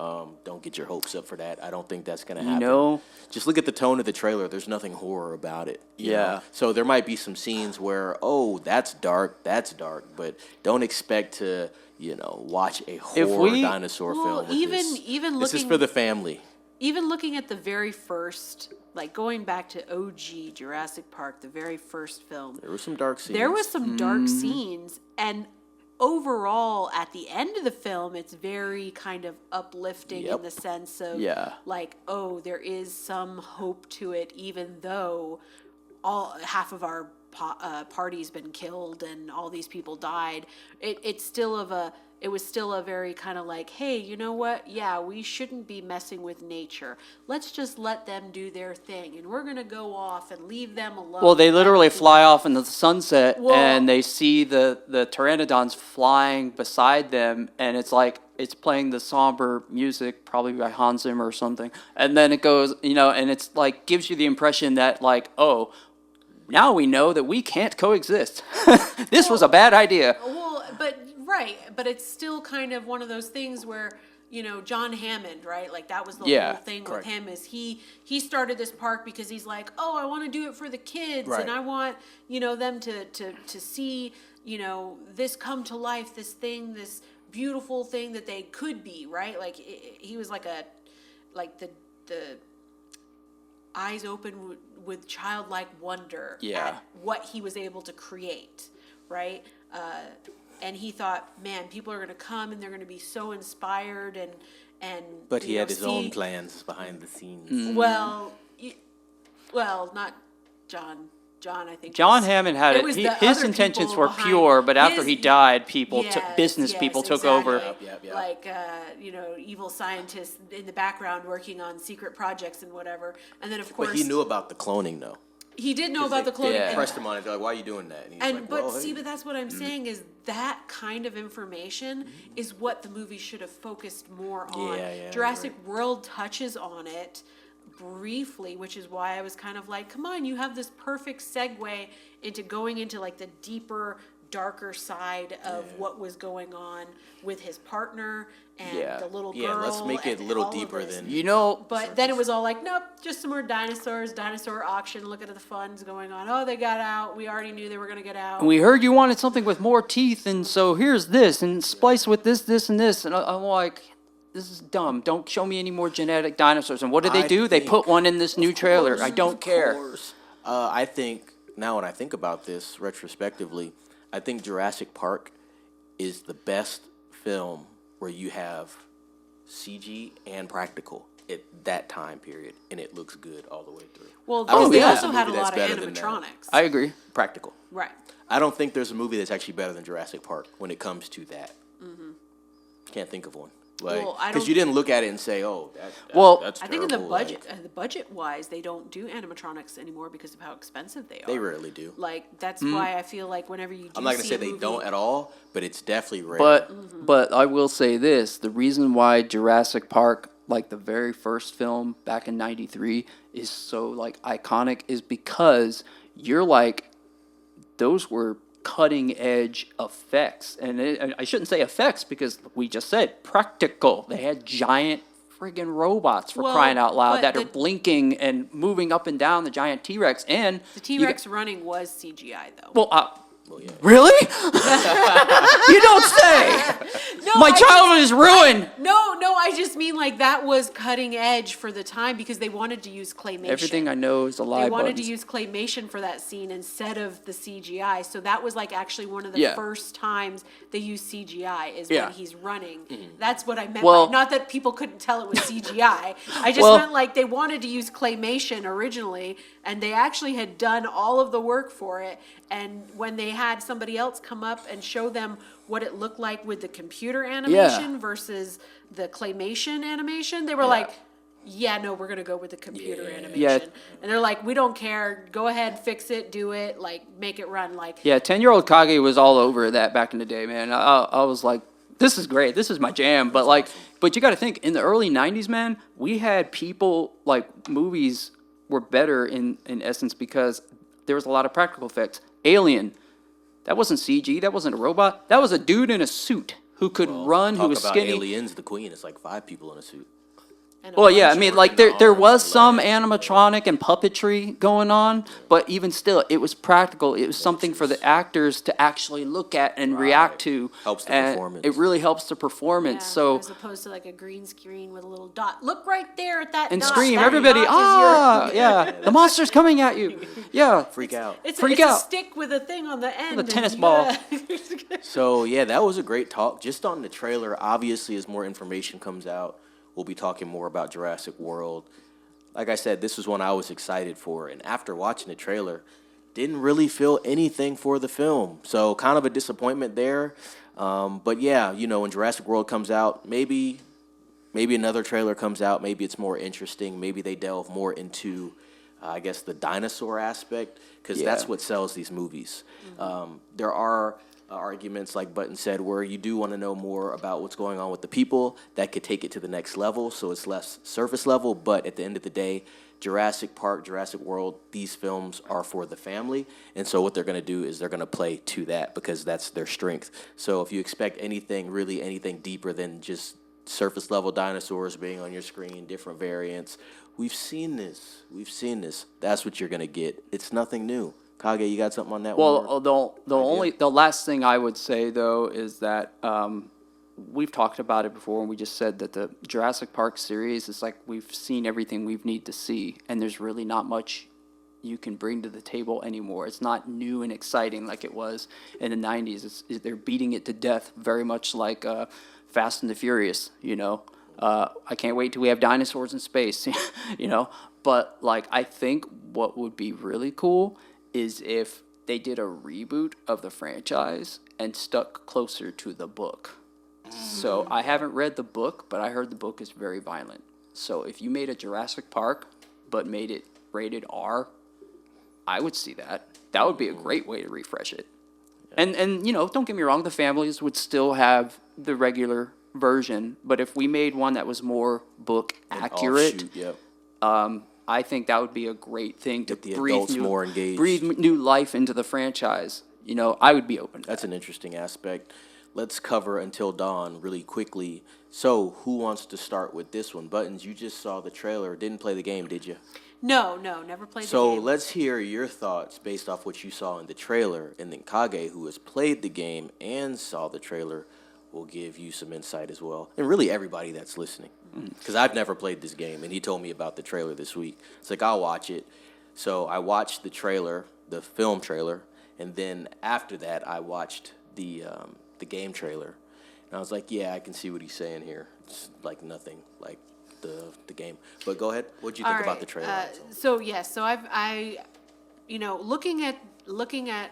Don't get your hopes up for that. I don't think that's going to happen. Just look at the tone of the trailer. There's nothing horror about it. you Yeah. know? So there might be some scenes where, that's dark, but don't expect to, watch a horror dinosaur film. With even this. even This is looking for the family. even looking at the very first, like going back to OG Jurassic Park, the very first film. There were some dark scenes. There was some dark scenes, and overall, at the end of the film, it's very kind of uplifting in the sense of, like, oh, there is some hope to it, even though half of our party's been killed and all these people died. It was still a very kind of like, hey, you know what? Yeah, we shouldn't be messing with nature. Let's just let them do their thing, and we're gonna go off and leave them alone. Well, they literally fly off in the sunset, Well- and they see the pteranodons flying beside them, and it's like it's playing the somber music, probably by Hans Zimmer or something, and then it goes, and it's like gives you the impression that like, oh, now we know that we can't coexist. This was a bad idea. Well, but it's still kind of one of those things where, John Hammond, right? Like that was the Yeah, whole thing correct. with him is he started this park because he's like, oh, I want to do it for the kids, Right. and I want, them to see, this come to life, this beautiful thing that they could be, right? Like he was like the eyes open with childlike wonder at what he was able to create, right? And he thought, man, people are going to come and they're going to be so inspired and. But he had his own plans behind the scenes. Well, not John. John, I think. John Hammond had it it. was He, the his other intentions people were behind pure, but after his- he died, people Yes, business yes, people took exactly. over. Yep. Like, evil scientists in the background working on secret projects and whatever. And then, of course, But he knew about the cloning, though. he did know about the cloning. Yeah. and- Pressed him on it. They're like, why are you doing that? And he's like, well, hey. but that's what I'm saying is that kind of information is what the movie should have focused more on. Yeah, Jurassic World touches on it briefly, which is why I was kind of like, come on, you have this perfect segue into going into like the deeper, darker side of what was going on with his partner and the little girl. Yeah, let's make it a and little all of deeper this. than... But then it was all like, nope, just some more dinosaurs, dinosaur auction, look at the funds going on. Oh, they got out. We already knew they were going to get out. We heard you wanted something with more teeth, and so here's this, and splice with this, this, and this. And I'm like, this is dumb. Don't show me any more genetic dinosaurs. And what did they do? They put one in this new trailer. I don't care. I think, now when I think about this retrospectively, I think Jurassic Park is the best film where you have CG and practical at that time period, and it looks good all the way through. Well, I don't because they think there's also a had a movie lot of that's better than that. animatronics. I agree. Practical. Right. I don't think there's a movie that's actually better than Jurassic Park when it comes to that. Can't think of one. Like, Well, I because don't- you didn't look at it and say, "Oh, Well, that's I think in the terrible," like, budget wise, they don't do animatronics anymore because of how expensive they are. they rarely do. Like, that's why I feel like whenever you do I'm not gonna see say a they movie- don't at all, but it's definitely rare. But I will say this: the reason why Jurassic Park, like the very first film back in '93, is so like iconic is because you're like, those were cutting edge effects, and I shouldn't say effects because we just said practical. They had giant friggin' robots for Well, crying out loud but that are the- blinking and moving up and down the giant T-Rex, and The T-Rex running was CGI though. well, Well, yeah. really? You don't say. No, My I childhood is ruined. No, I just mean like that was cutting edge for the time because they wanted to use claymation. Everything I know is a lie. They wanted buttons. to use claymation for that scene instead of the CGI. So that was like actually one of the Yeah. first times they used CGI is Yeah. when he's running. That's what I meant. Well- by, not that people couldn't tell it was CGI. I just Well- meant like they wanted to use claymation originally, and they actually had done all of the work for it. And when they had somebody else come up and show them what it looked like with the computer animation versus the claymation animation, they were like, yeah, no, we're gonna go with the computer animation. Yeah. And they're like, we don't care. Go ahead, fix it, do it, like make it run. Like, Yeah, 10-year-old Kage was all over that back in the day, man. I was like, this is great. This is my jam. But like, but you got to think in the early '90s, man, we had people like movies were better in essence because there was a lot of practical effects. Alien, that wasn't CG. That wasn't a robot. That was a dude in a suit who could run, who Talk was about skinny. Aliens, the Queen. It's like 5 people in a suit. and a Well, yeah, I bunch mean, of- like there arms was and some legs. animatronic and puppetry going on, but even still, it was practical. It was something for the actors to actually look at and react to. Helps the and performance. It really helps the performance. Yeah, So as opposed to like a green screen with a little dot. Look right there at that and dot. scream, That everybody! dot is your- Yeah, the monster's coming at you. Yeah, Freak out. It's, Freak it's a out. stick with a thing on the end. a and tennis you ball. gotta- So yeah, that was a great talk. Just on the trailer, obviously, as more information comes out, we'll be talking more about Jurassic World. Like I said, this was one I was excited for, and after watching the trailer, didn't really feel anything for the film. So kind of a disappointment there. But yeah, you know, when Jurassic World comes out, maybe another trailer comes out. Maybe it's more interesting. Maybe they delve more into, I guess, the dinosaur aspect, because that's Yeah. what sells these movies. There are arguments, like Button said, where you do want to know more about what's going on with the people that could take it to the next level, so it's less surface level. But at the end of the day, Jurassic Park, Jurassic World, these films are for the family, and so what they're going to do is they're going to play to that because that's their strength. So if you expect anything, really anything deeper than just surface level dinosaurs being on your screen, different variants, we've seen this. That's what you're going to get. It's nothing new. Kage, you got something on that one? well, the last thing I would say though is that we've talked about it before, and we just said that the Jurassic Park series is like we've seen everything we need to see, and there's really not much you can bring to the table anymore. It's not new and exciting like it was in the '90s. They're beating it to death, very much like Fast and the Furious. You know, I can't wait till we have dinosaurs in space. You know, but like I think what would be really cool is if they did a reboot of the franchise and stuck closer to the book. So I haven't read the book, but I heard the book is very violent. So if you made a Jurassic Park, but made it rated R, I would see that. That would be a great way to refresh it. And you know, don't get me wrong, the families would still have the regular version, but if we made one that was more book accurate, Offshoot, yep. I think that would be a great thing to Get the breathe adults more engaged. breathe new life into the franchise. You know, I would be open to That's that. an interesting aspect. Let's cover Until Dawn really quickly. So, who wants to start with this one? Buttons, you just saw the trailer. Didn't play the game, did you? No, never played So, the game. let's hear your thoughts based off what you saw in the trailer. And then Kage, who has played the game and saw the trailer, will give you some insight as well. And really everybody that's listening. Because I've never played this game, and he told me about the trailer this week. It's like, I'll watch it. So, I watched the trailer, the film trailer, and then after that, I watched the game trailer. And I was like, yeah, I can see what he's saying here. It's like nothing like the game. But go ahead. What'd you think All about right, the trailer? So yes, so you know, looking at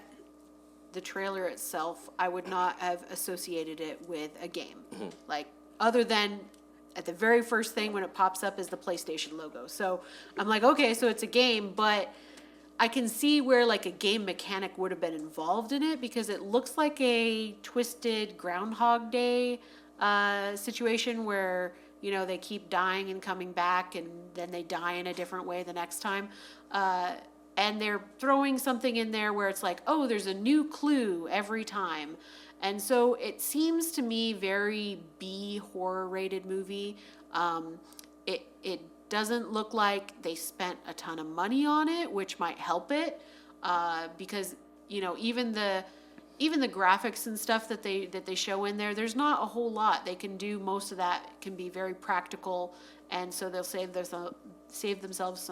the trailer itself, I would not have associated it with a game. Mm-hmm. Like other than at the very first thing when it pops up is the PlayStation logo. So I'm like, okay, so it's a game, but I can see where like a game mechanic would have been involved in it, because it looks like a twisted Groundhog Day situation where, you know, they keep dying and coming back, and then they die in a different way the next time. And they're throwing something in there where it's like, oh, there's a new clue every time. And so it seems to me very B horror rated movie. It doesn't look like they spent a ton of money on it, which might help it, because, you know, even the graphics and stuff that they show in there, there's not a whole lot. They can do most of that, can be very practical, and so they'll save themselves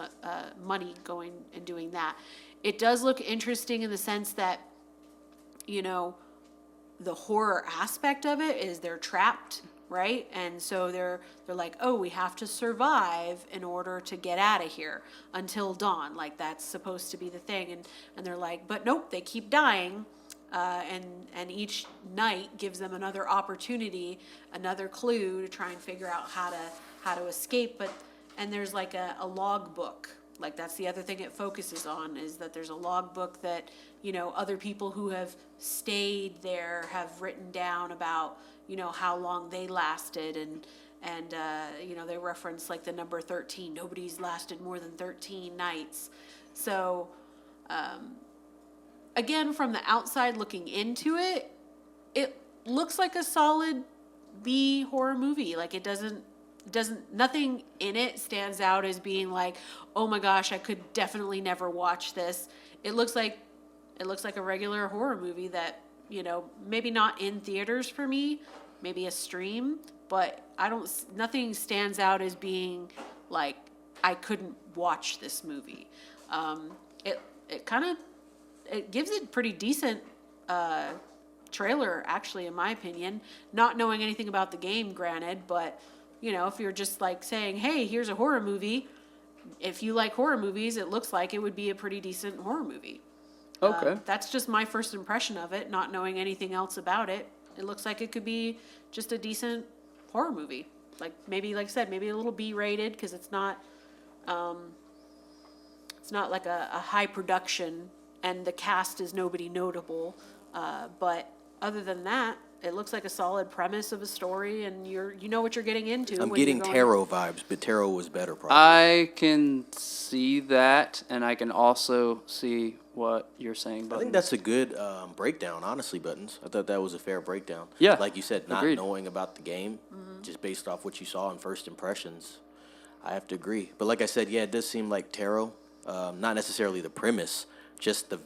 money going and doing that. It does look interesting in the sense that, you know, the horror aspect of it is they're trapped, right? And so they're like, oh, we have to survive in order to get out of here until dawn. Like, that's supposed to be the thing. And they're like, but nope, they keep dying. And each night gives them another opportunity, another clue to try and figure out how to escape. And there's like a log book. Like, that's the other thing it focuses on, is that there's a log book that, you know, other people who have stayed there have written down about, you know, how long they lasted, and you know, they reference like the number 13. Nobody's lasted more than 13 nights. So, again, from the outside looking into it, it looks like a solid B horror movie. Like, it doesn't, nothing in it stands out as being like, oh my gosh, I could definitely never watch this. It looks like a regular horror movie that, you know, maybe not in theaters for me, maybe a stream, but nothing stands out as being like, I couldn't watch this movie. It gives it pretty decent trailer, actually, in my opinion, not knowing anything about the game, granted, but, you know, if you're just like saying, hey, here's a horror movie, if you like horror movies, it looks like it would be a pretty decent horror movie. Okay. That's just my first impression of it, not knowing anything else about it. It looks like it could be just a decent horror movie. Like, maybe, like I said, maybe a little B-rated, because it's not like a high production, and the cast is nobody notable. But other than that, it looks like a solid premise of a story, and you know what you're getting into. I'm when getting you're going. Tarot vibes, but Tarot was better, probably. I can see that, and I can also see what you're saying, I Buttons. think that's a good breakdown, honestly, Buttons. I thought that was a fair breakdown. Yeah, Like you said, not agreed. knowing about the game, just based off what you saw in first impressions, I have to agree. But like I said, yeah, it does seem like Tarot, not necessarily the premise, just the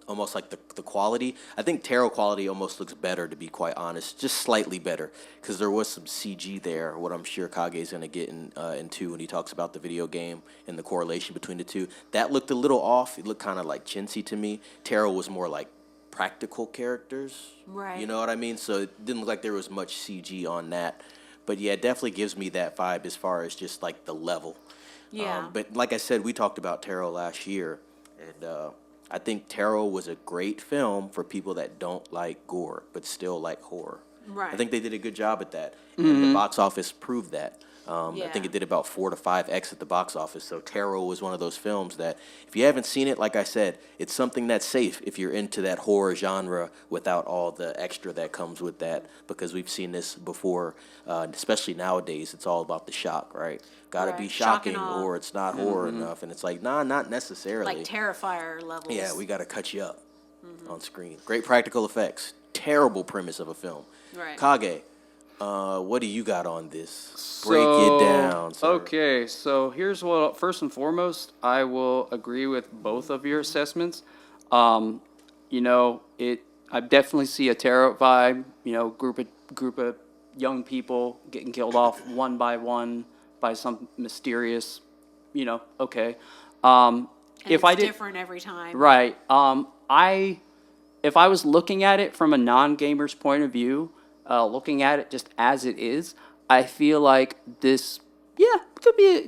almost like the quality. I think Tarot quality almost looks better, to be quite honest, just slightly better, because there was some CG there, what I'm sure Kage is going to get into when he talks about the video game and the correlation between the two. That looked a little off. It looked kind of like chintzy to me. Tarot was more like practical characters. Right. You know what I mean? So it didn't look like there was much CG on that. But yeah, it definitely gives me that vibe as far as just like the level. Yeah. But like I said, we talked about Tarot last year, and I think Tarot was a great film for people that don't like gore but still like horror. Right. I think they did a good job at that, and the box office proved that. I Yeah. think it did about 4 to 5x at the box office. So Tarot was one of those films that, if you haven't seen it, like I said, it's something that's safe if you're into that horror genre without all the extra that comes with that, because we've seen this before, especially nowadays. It's all about the shock, right? Got to be Right. Shock and shocking, awe. or it's not horror enough. And it's like, nah, not necessarily. Like Terrifier levels. Yeah, we got to cut you up on screen. Great practical effects. Terrible premise of a film. Right. Kage, what do you got on this? Break it down, sir. Okay, so here's what, first and foremost, I will agree with both of your assessments. You know, I definitely see a Tarot vibe, you know, group of young people getting killed off one by one by some mysterious, you know, okay. And If it's I did different every time. right, if I was looking at it from a non-gamer's point of view, looking at it just as it is, I feel like this, yeah,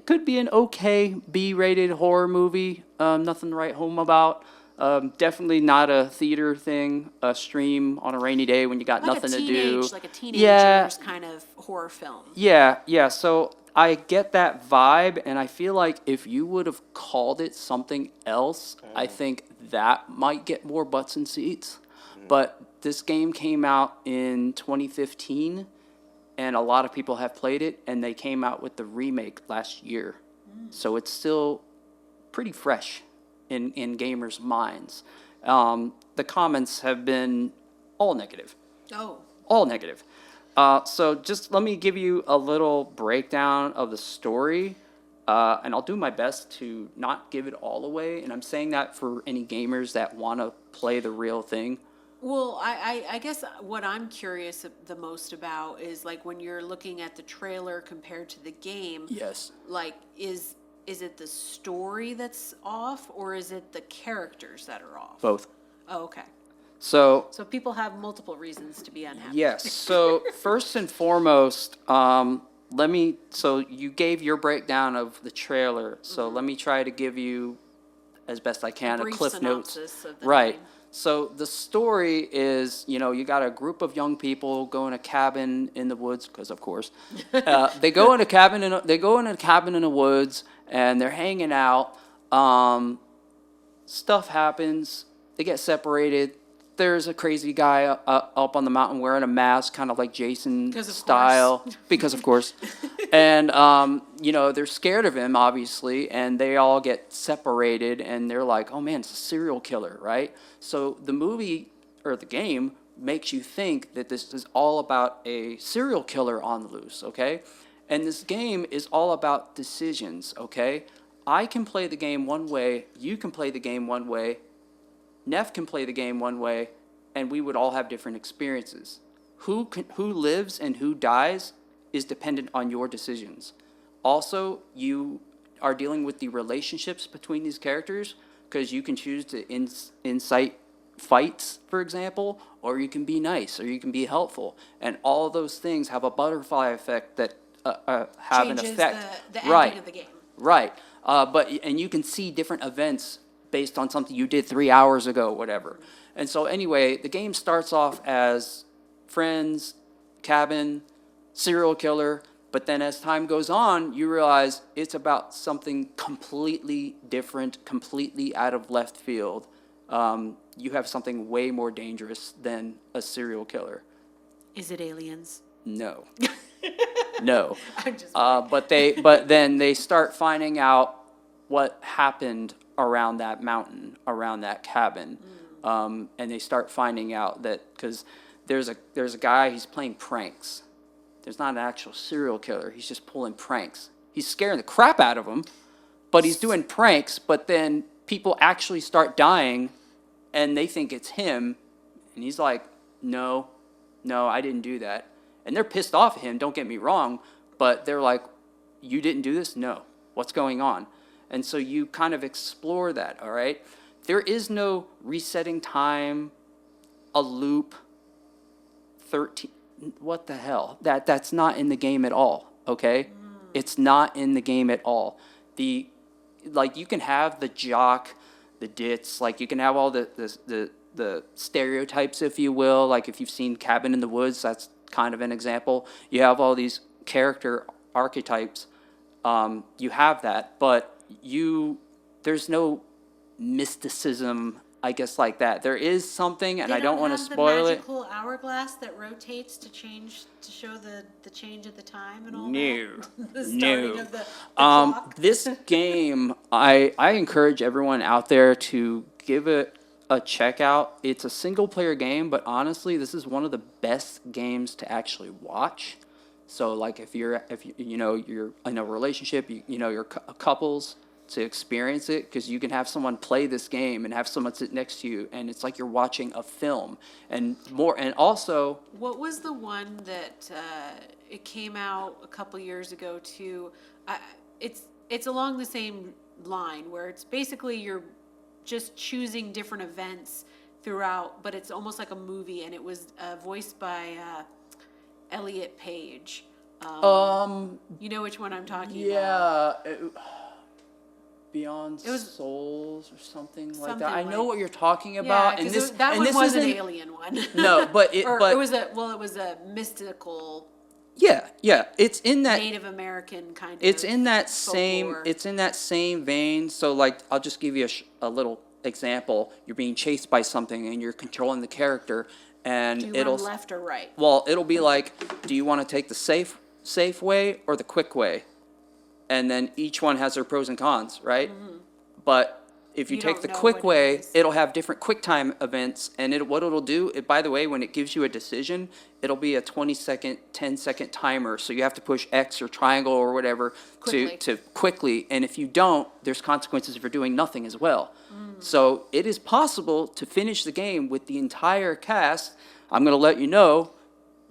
could be an okay B-rated horror movie. Nothing to write home about. Definitely not a theater thing, a stream on a rainy day when you got Like nothing a to do. teenage, like a Yeah, teenager's kind of horror film. yeah. So I get that vibe, and I feel like if you would have called it something else, I think that might get more butts and seats. But this game came out in 2015, and a lot of people have played it, and they came out with the remake last year. So it's still pretty fresh in gamers' minds. The comments have been all negative, Oh, all negative. So just let me give you a little breakdown of the story, and I'll do my best to not give it all away. And I'm saying that for any gamers that want to play the real thing. well, I guess what I'm curious the most about is like when you're looking at the trailer compared to the game, Yes. like is it the story that's off or is it the characters that are off? Both. Oh, okay. So So people have multiple reasons to be unhappy. yes. So first and foremost, so you gave your breakdown of the trailer. So let me try to give you, as best I can, a brief Cliff Notes. synopsis of the Right. game. So the story is, you got a group of young people go in a cabin in the woods, because of course, they go in a cabin in the woods, and they're hanging out. Stuff happens. They get separated. There's a crazy guy up on the mountain wearing a mask, kind of like Jason 'Cause of style, course. because of course. And they're scared of him, obviously, and they all get separated, and they're like, "Oh man, it's a serial killer," right? So the movie or the game makes you think that this is all about a serial killer on the loose, okay? And this game is all about decisions, okay? I can play the game one way, you can play the game one way, Neff can play the game one way, and we would all have different experiences. Who lives and who dies is dependent on your decisions. Also, you are dealing with the relationships between these characters, because you can choose to incite fights, for example, or you can be nice, or you can be helpful. And all of those things have a butterfly effect that have an Changes effect. the Right. ending of the game. Right. And you can see different events based on something you did 3 hours ago, whatever. And so anyway, the game starts off as friends, cabin, serial killer, but then as time goes on, you realize it's about something completely different, completely out of left field. You have something way more dangerous than a serial killer. Is it aliens? No. No. I'm just But then they start finding out what happened around that mountain, around that cabin, and they start finding out that because there's a guy, he's playing pranks. There's not an actual serial killer. He's just pulling pranks. He's scaring the crap out of them, but he's doing pranks. But then people actually start dying, and they think it's him, and he's like, "No, I didn't do that." And they're pissed off at him. Don't get me wrong, but they're like, "You didn't do this? No. What's going on?" And so you kind of explore that, all right? There is no resetting time, a loop, 13, what the hell? That's not in the game at all, okay? It's not in the game at all. You can have the jock, the ditz, like you can have all the stereotypes, if you will. Like if you've seen Cabin in the Woods, that's kind of an example. You have all these character archetypes. You have that, but there's no mysticism, I guess, like that. There is something, and I don't want to spoil the it. magical hourglass that rotates to show the change of the time and all No, that. The starting no. of the clock. This game, I encourage everyone out there to give it a check out. It's a single player game, but honestly, this is one of the best games to actually watch. So like if you're in a relationship, you're couples, to experience it, because you can have someone play this game and have someone sit next to you, and it's like you're watching a film. And also, What was the one that it came out a couple years ago too? It's along the same line where it's basically you're just choosing different events throughout, but it's almost like a movie, and it was voiced by Elliot Page. You know which one I'm talking about? yeah. Beyond It was- Souls or something like Something that. I know like- what you're talking Yeah, about, 'cause that one this was an isn't- alien one. No, but it Or but it was a mystical yeah, it's in that Native American kind of. it's in that same folklore. it's in that same vein. So like I'll just give you a little example. You're being chased by something and you're controlling the character, and Do you it'll run left or right? well it'll be like, do you want to take the safe way or the quick way? And then each one has their pros and cons, right? But if you You take don't the know quick what it way, is. it'll have different quick time events, and what it'll do, by the way, when it gives you a decision, it'll be a 20-second, 10-second timer, so you have to push X or triangle or whatever Quickly. to quickly, and if you don't, there's consequences for doing nothing as well. So it is possible to finish the game with the entire cast. I'm gonna let you know,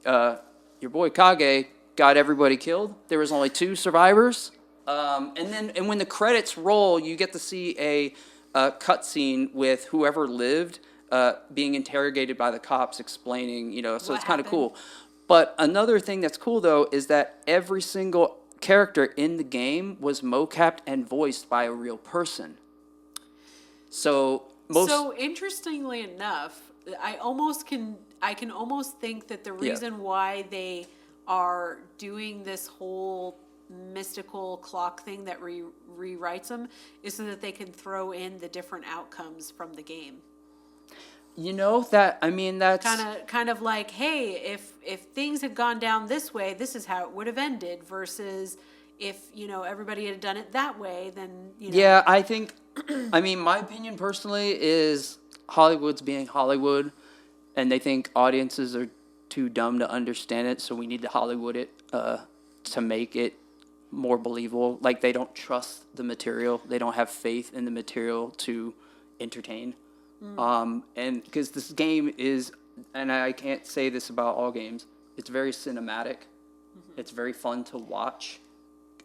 your boy Kage got everybody killed. There was only 2 survivors. And when the credits roll, you get to see a cutscene with whoever lived being interrogated by the cops, explaining, so What it's kind of happened? cool. But another thing that's cool though is that every single character in the game was mocapped and voiced by a real person. So So interestingly enough, I can almost think that the Yeah. reason why they are doing this whole mystical clock thing that rewrites them is so that they can throw in the different outcomes from the game. that's Kind of like, hey, if things had gone down this way, this is how it would have ended, versus if, everybody had done it that way, then, Yeah, I think, my opinion personally is Hollywood's being Hollywood, and they think audiences are too dumb to understand it, so we need to Hollywood it to make it more believable. Like, they don't trust the material, they don't have faith in the material to entertain. And because this game is, and I can't say this about all games, it's very cinematic, it's very fun to watch.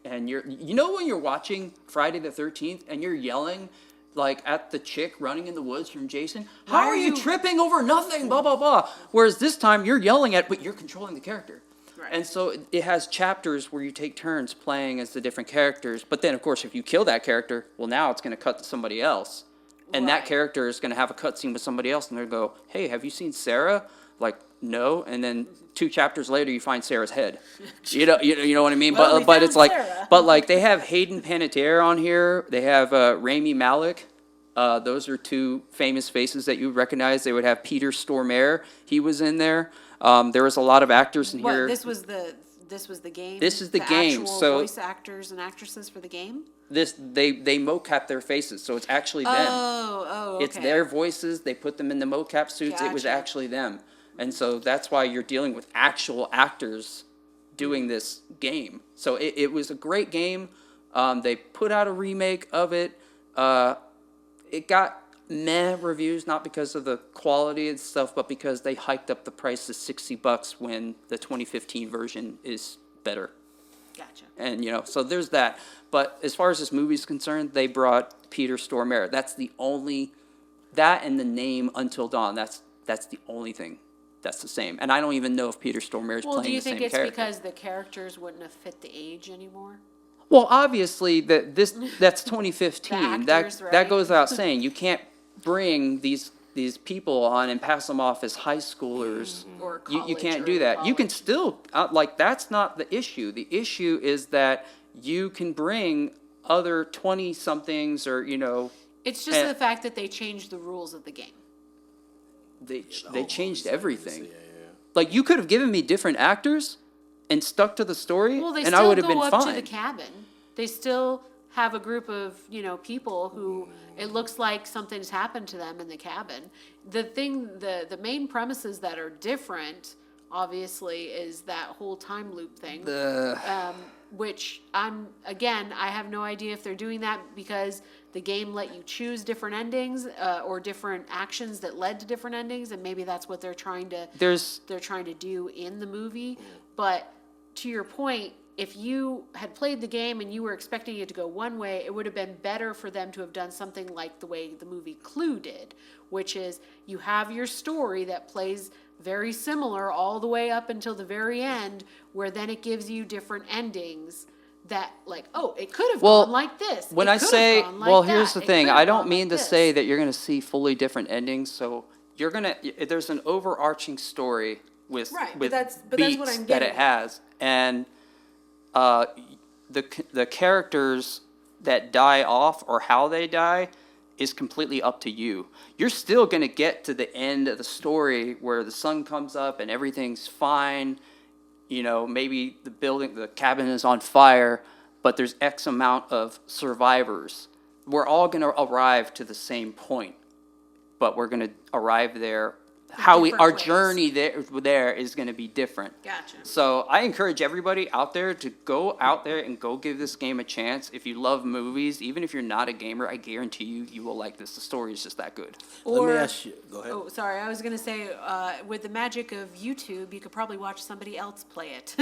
And when you're watching Friday the 13th and you're yelling like at the chick running in the woods from Jason, how are you tripping over nothing, blah, blah, blah. Whereas this time you're yelling but you're controlling the character. Right. And so it has chapters where you take turns playing as the different characters. But then, of course, if you kill that character, well, now it's going to cut to somebody else. And that Right. character is going to have a cutscene with somebody else. And they're going to go, hey, have you seen Sarah? Like, no. And then 2 chapters later, you find Sarah's head. You know what I mean? Well, we but it's found like, Sarah. but like they have Hayden Panettiere on here. They have Rami Malek. Those are 2 famous faces that you would recognize. They would have Peter Stormare. He was in there. There was a lot of actors in here. This was the game. This is the game, Actual so- voice actors and actresses for the game. They mocap their faces, so it's actually them. Okay. It's their voices. They put them in the mocap suits. It was Gotcha. actually them. And so that's why you're dealing with actual actors doing this game. So it was a great game. They put out a remake of it. It got meh reviews, not because of the quality and stuff, but because they hiked up the price to $60 when the 2015 version is better. Gotcha. And, so there's that. But as far as this movie is concerned, they brought Peter Stormare. That's the only, that and the name Until Dawn, that's the only thing that's the same. And I don't even know if Peter Stormare is Well, do playing you the same think it's character. because the characters wouldn't have fit the age anymore? Well, obviously, that's 2015. The actors, that right? goes without saying. You can't bring these people on and pass them off as high schoolers. Or You college can't or do that. You can college. still, that's not the issue. The issue is that you can bring other 20-somethings or, It's just and- the fact that they changed the rules of the game. they changed everything. Like, you could have given me different actors and stuck to the story, Well, they and I still would have go been up fine. to the cabin. They still have a group of, people who it looks like something's happened to them in the cabin. The main premises that are different, obviously, is that whole time loop thing. Which I have no idea if they're doing that because the game let you choose different endings or different actions that led to different endings, and maybe that's what they're trying to do in the movie. But to your point, if you had played the game and you were expecting it to go one way, it would have been better for them to have done something like the way the movie Clue did, which is you have your story that plays very similar all the way up until the very end, where then it gives you different endings that like, oh, it could have Well, gone like this. When It I could have say, gone like well, that. here's the It thing. could have I don't gone mean like to say this. that you're going to see fully different endings. So there's an overarching story with Right, but with that's what beats I'm that getting it has, and uh, the characters that die off or how they die is completely up to you. You're still going to get to the end of the story where the sun comes up and everything's fine. You know, maybe the cabin is on fire, but there's X amount of survivors. We're all going to arrive to the same point, but we're going to arrive there. different Our ways. journey there is going to be different. Gotcha. So I encourage everybody out there to go out there and go give this game a chance. If you love movies, even if you're not a gamer, I guarantee you will like this. The story is just that good. Let Or me ask you. Go ahead. oh, sorry, I was gonna say, with the magic of YouTube, you could probably watch somebody else play it.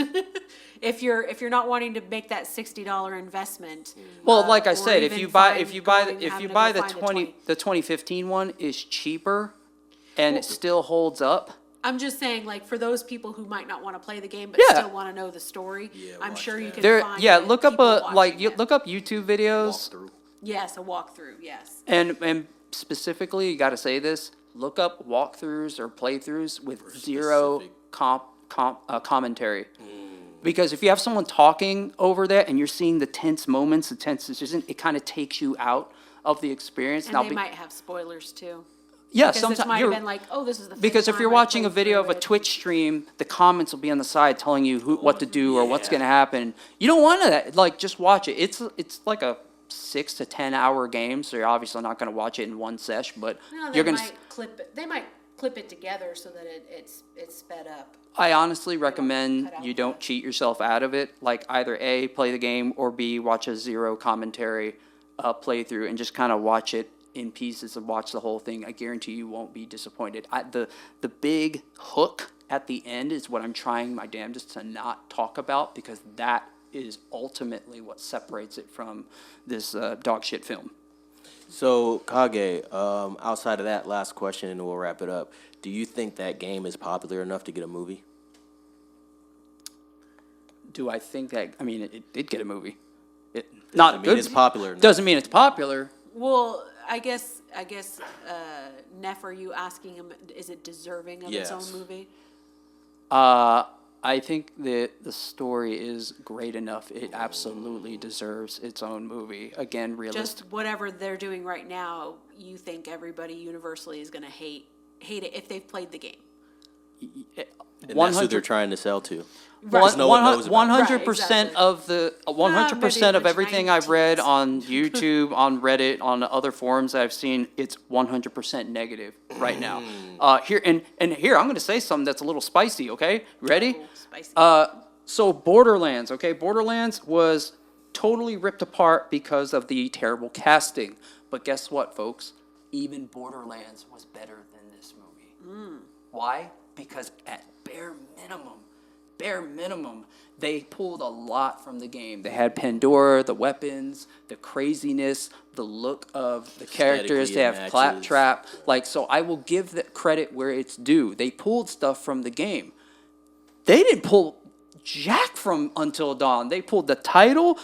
If you're not wanting to make that $60 investment. Well, like I or said, if even you buy having to the go find 2015 one is cheaper, and it still holds up. I'm just saying, like, for those people who might not want to play the game but Yeah. still want to know the story, I'm watch sure you that. can There, find yeah, it, look up people watching it. look up YouTube videos, Walkthrough. Yes, a walkthrough. Yes. and specifically, you got to say this: look up walkthroughs or playthroughs with zero specific. commentary. Because if you have someone talking over that and you're seeing the tense moments, the tense decisions, it kind of takes you out of the experience. And they might have spoilers too. yeah, Because this sometimes might have been like, oh, this is the fifth because if time you're I watching a played video of through a it. Twitch stream, the comments will be on the side telling you what to do or what's Yeah. going to happen. You don't want that. Like, just watch it. It's like a 6 to 10 hour game, so you're obviously not going to watch it in one sesh, but No, you're they going to. might clip it. They might clip it together so that it's sped up. I honestly recommend cut out you don't that. cheat yourself out of it. Like, either A, play the game, or B, watch a zero commentary playthrough and just kind of watch it in pieces and watch the whole thing. I guarantee you won't be disappointed. The big hook at the end is what I'm trying my damnedest to not talk about, because that is ultimately what separates it from this dog shit film. So, Kage, outside of that last question, and we'll wrap it up, do you think that game is popular enough to get a movie? Do I think that? I mean, it did get a movie. It not mean good. it's popular enough. Doesn't mean it's popular. Well, I guess, Neff, are you asking him, is it deserving of its Yes. own movie? I think the story is great enough. It absolutely deserves its own movie. Again, realistic. Just whatever they're doing right now, you think everybody universally is going to hate it if they've played the game. And that's who they're trying to sell to. Right. 'Cause no one knows about it. 100% Right, of the 100% maybe of the everything tiny I've read teens. on YouTube, on Reddit, on other forums that I've seen, it's 100% negative right now. Here here, I'm going to say something that's a little spicy. Okay, ready? Oh, spicy. So Borderlands, okay? Borderlands was totally ripped apart because of the terrible casting. But guess what, folks? Even Borderlands was better than this movie. Why? Because at bare minimum, they pulled a lot from the game. They had Pandora, the weapons, the craziness, the look of the characters. They have Aesthetically, it Claptrap. Like, so I will give the credit where it's due. They pulled stuff from the game. They didn't pull jack from Until Dawn. They pulled the title.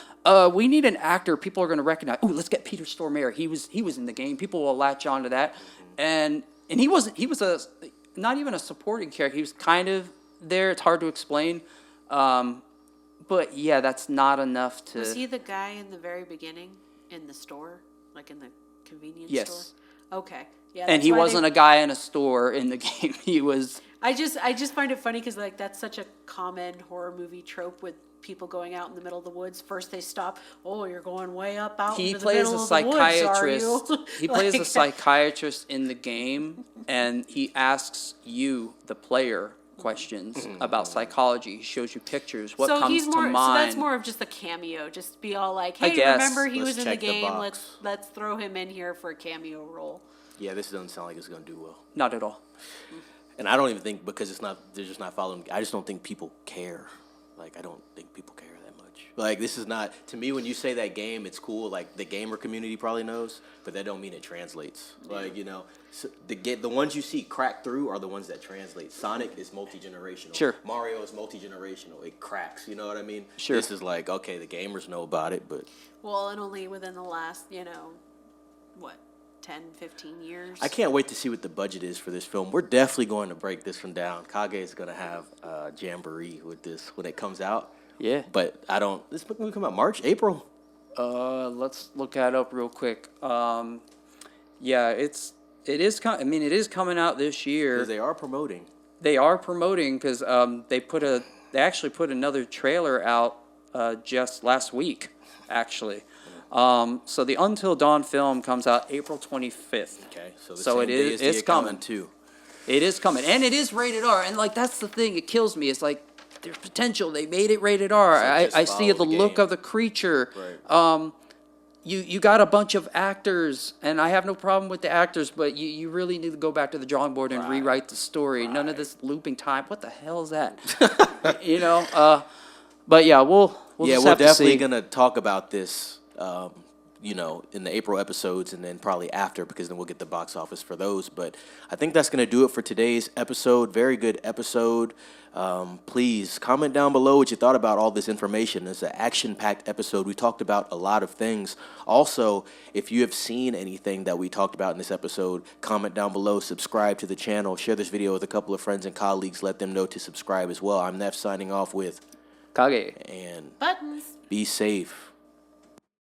We need an actor people are going to recognize. Ooh, let's get Peter Stormare. He was in the game. People will latch on to that. And he was not even a supporting character. He was kind of there. It's hard to explain. But yeah, that's not enough to. Was he the guy in the very beginning in the store, like in the convenience Yes. store? Okay. Yeah. And that's he why wasn't a guy in a store in the game. He was. I just find it funny because like that's such a common horror movie trope with people going out in the middle of the woods. First they stop. Oh, you're going way up out He into the plays middle a of the woods, are you? psychiatrist. He plays a Like- psychiatrist in the game, and he asks you, the player, questions about psychology. He shows you pictures. What so comes he's to more. mind? So that's more of just a cameo. Just be all like, I hey, guess. remember he Let's was in the check the game. box. Let's throw him in here for a cameo role. Yeah, this doesn't sound like it's going to do well. Not at all. And I don't even think, because they're just not following, I just don't think people care. Like, I don't think people care that much. Like, this is not, to me, when you say that game, it's cool. Like, the gamer community probably knows, but that don't mean it translates. Like, you know, so the ones you see crack through are the ones that translate. Sonic is multi-generational. Sure. Mario is multi-generational. It cracks, you know what I mean? Sure. This is like, okay, the gamers know about it, but... Well, and only within the last, you know, what, 10, 15 years? I can't wait to see what the budget is for this film. We're definitely going to break this one down. Kage is going to have a jamboree with this when it comes out. Yeah. But I don't... This book will come out March, April? Let's look that up real quick. Yeah, it is coming out this year. Because they are promoting. They are promoting because they actually put another trailer out just last week, actually. So the Until Dawn film comes out April 25th. Okay, so the So same it day is- as it's the accountant, coming. too. It is coming, and it is rated R. And like that's the thing, it kills me. It's like there's potential. They made it rated R. So just I see follow the the look game. of the creature. Right. You got a bunch of actors, and I have no problem with the actors, but you really need to go back to the drawing board and rewrite the story. None of this looping time. What the hell is that? You know. But yeah, we'll Yeah, just we're have to definitely see. going to talk about this, you know, in the April episodes and then probably after, because then we'll get the box office for those. But I think that's going to do it for today's episode. Very good episode. Please comment down below what you thought about all this information. It's an action-packed episode. We talked about a lot of things. Also, if you have seen anything that we talked about in this episode, comment down below, subscribe to the channel, share this video with a couple of friends and colleagues, let them know to subscribe as well. I'm Neff signing off with Kage. and Buttons. be safe.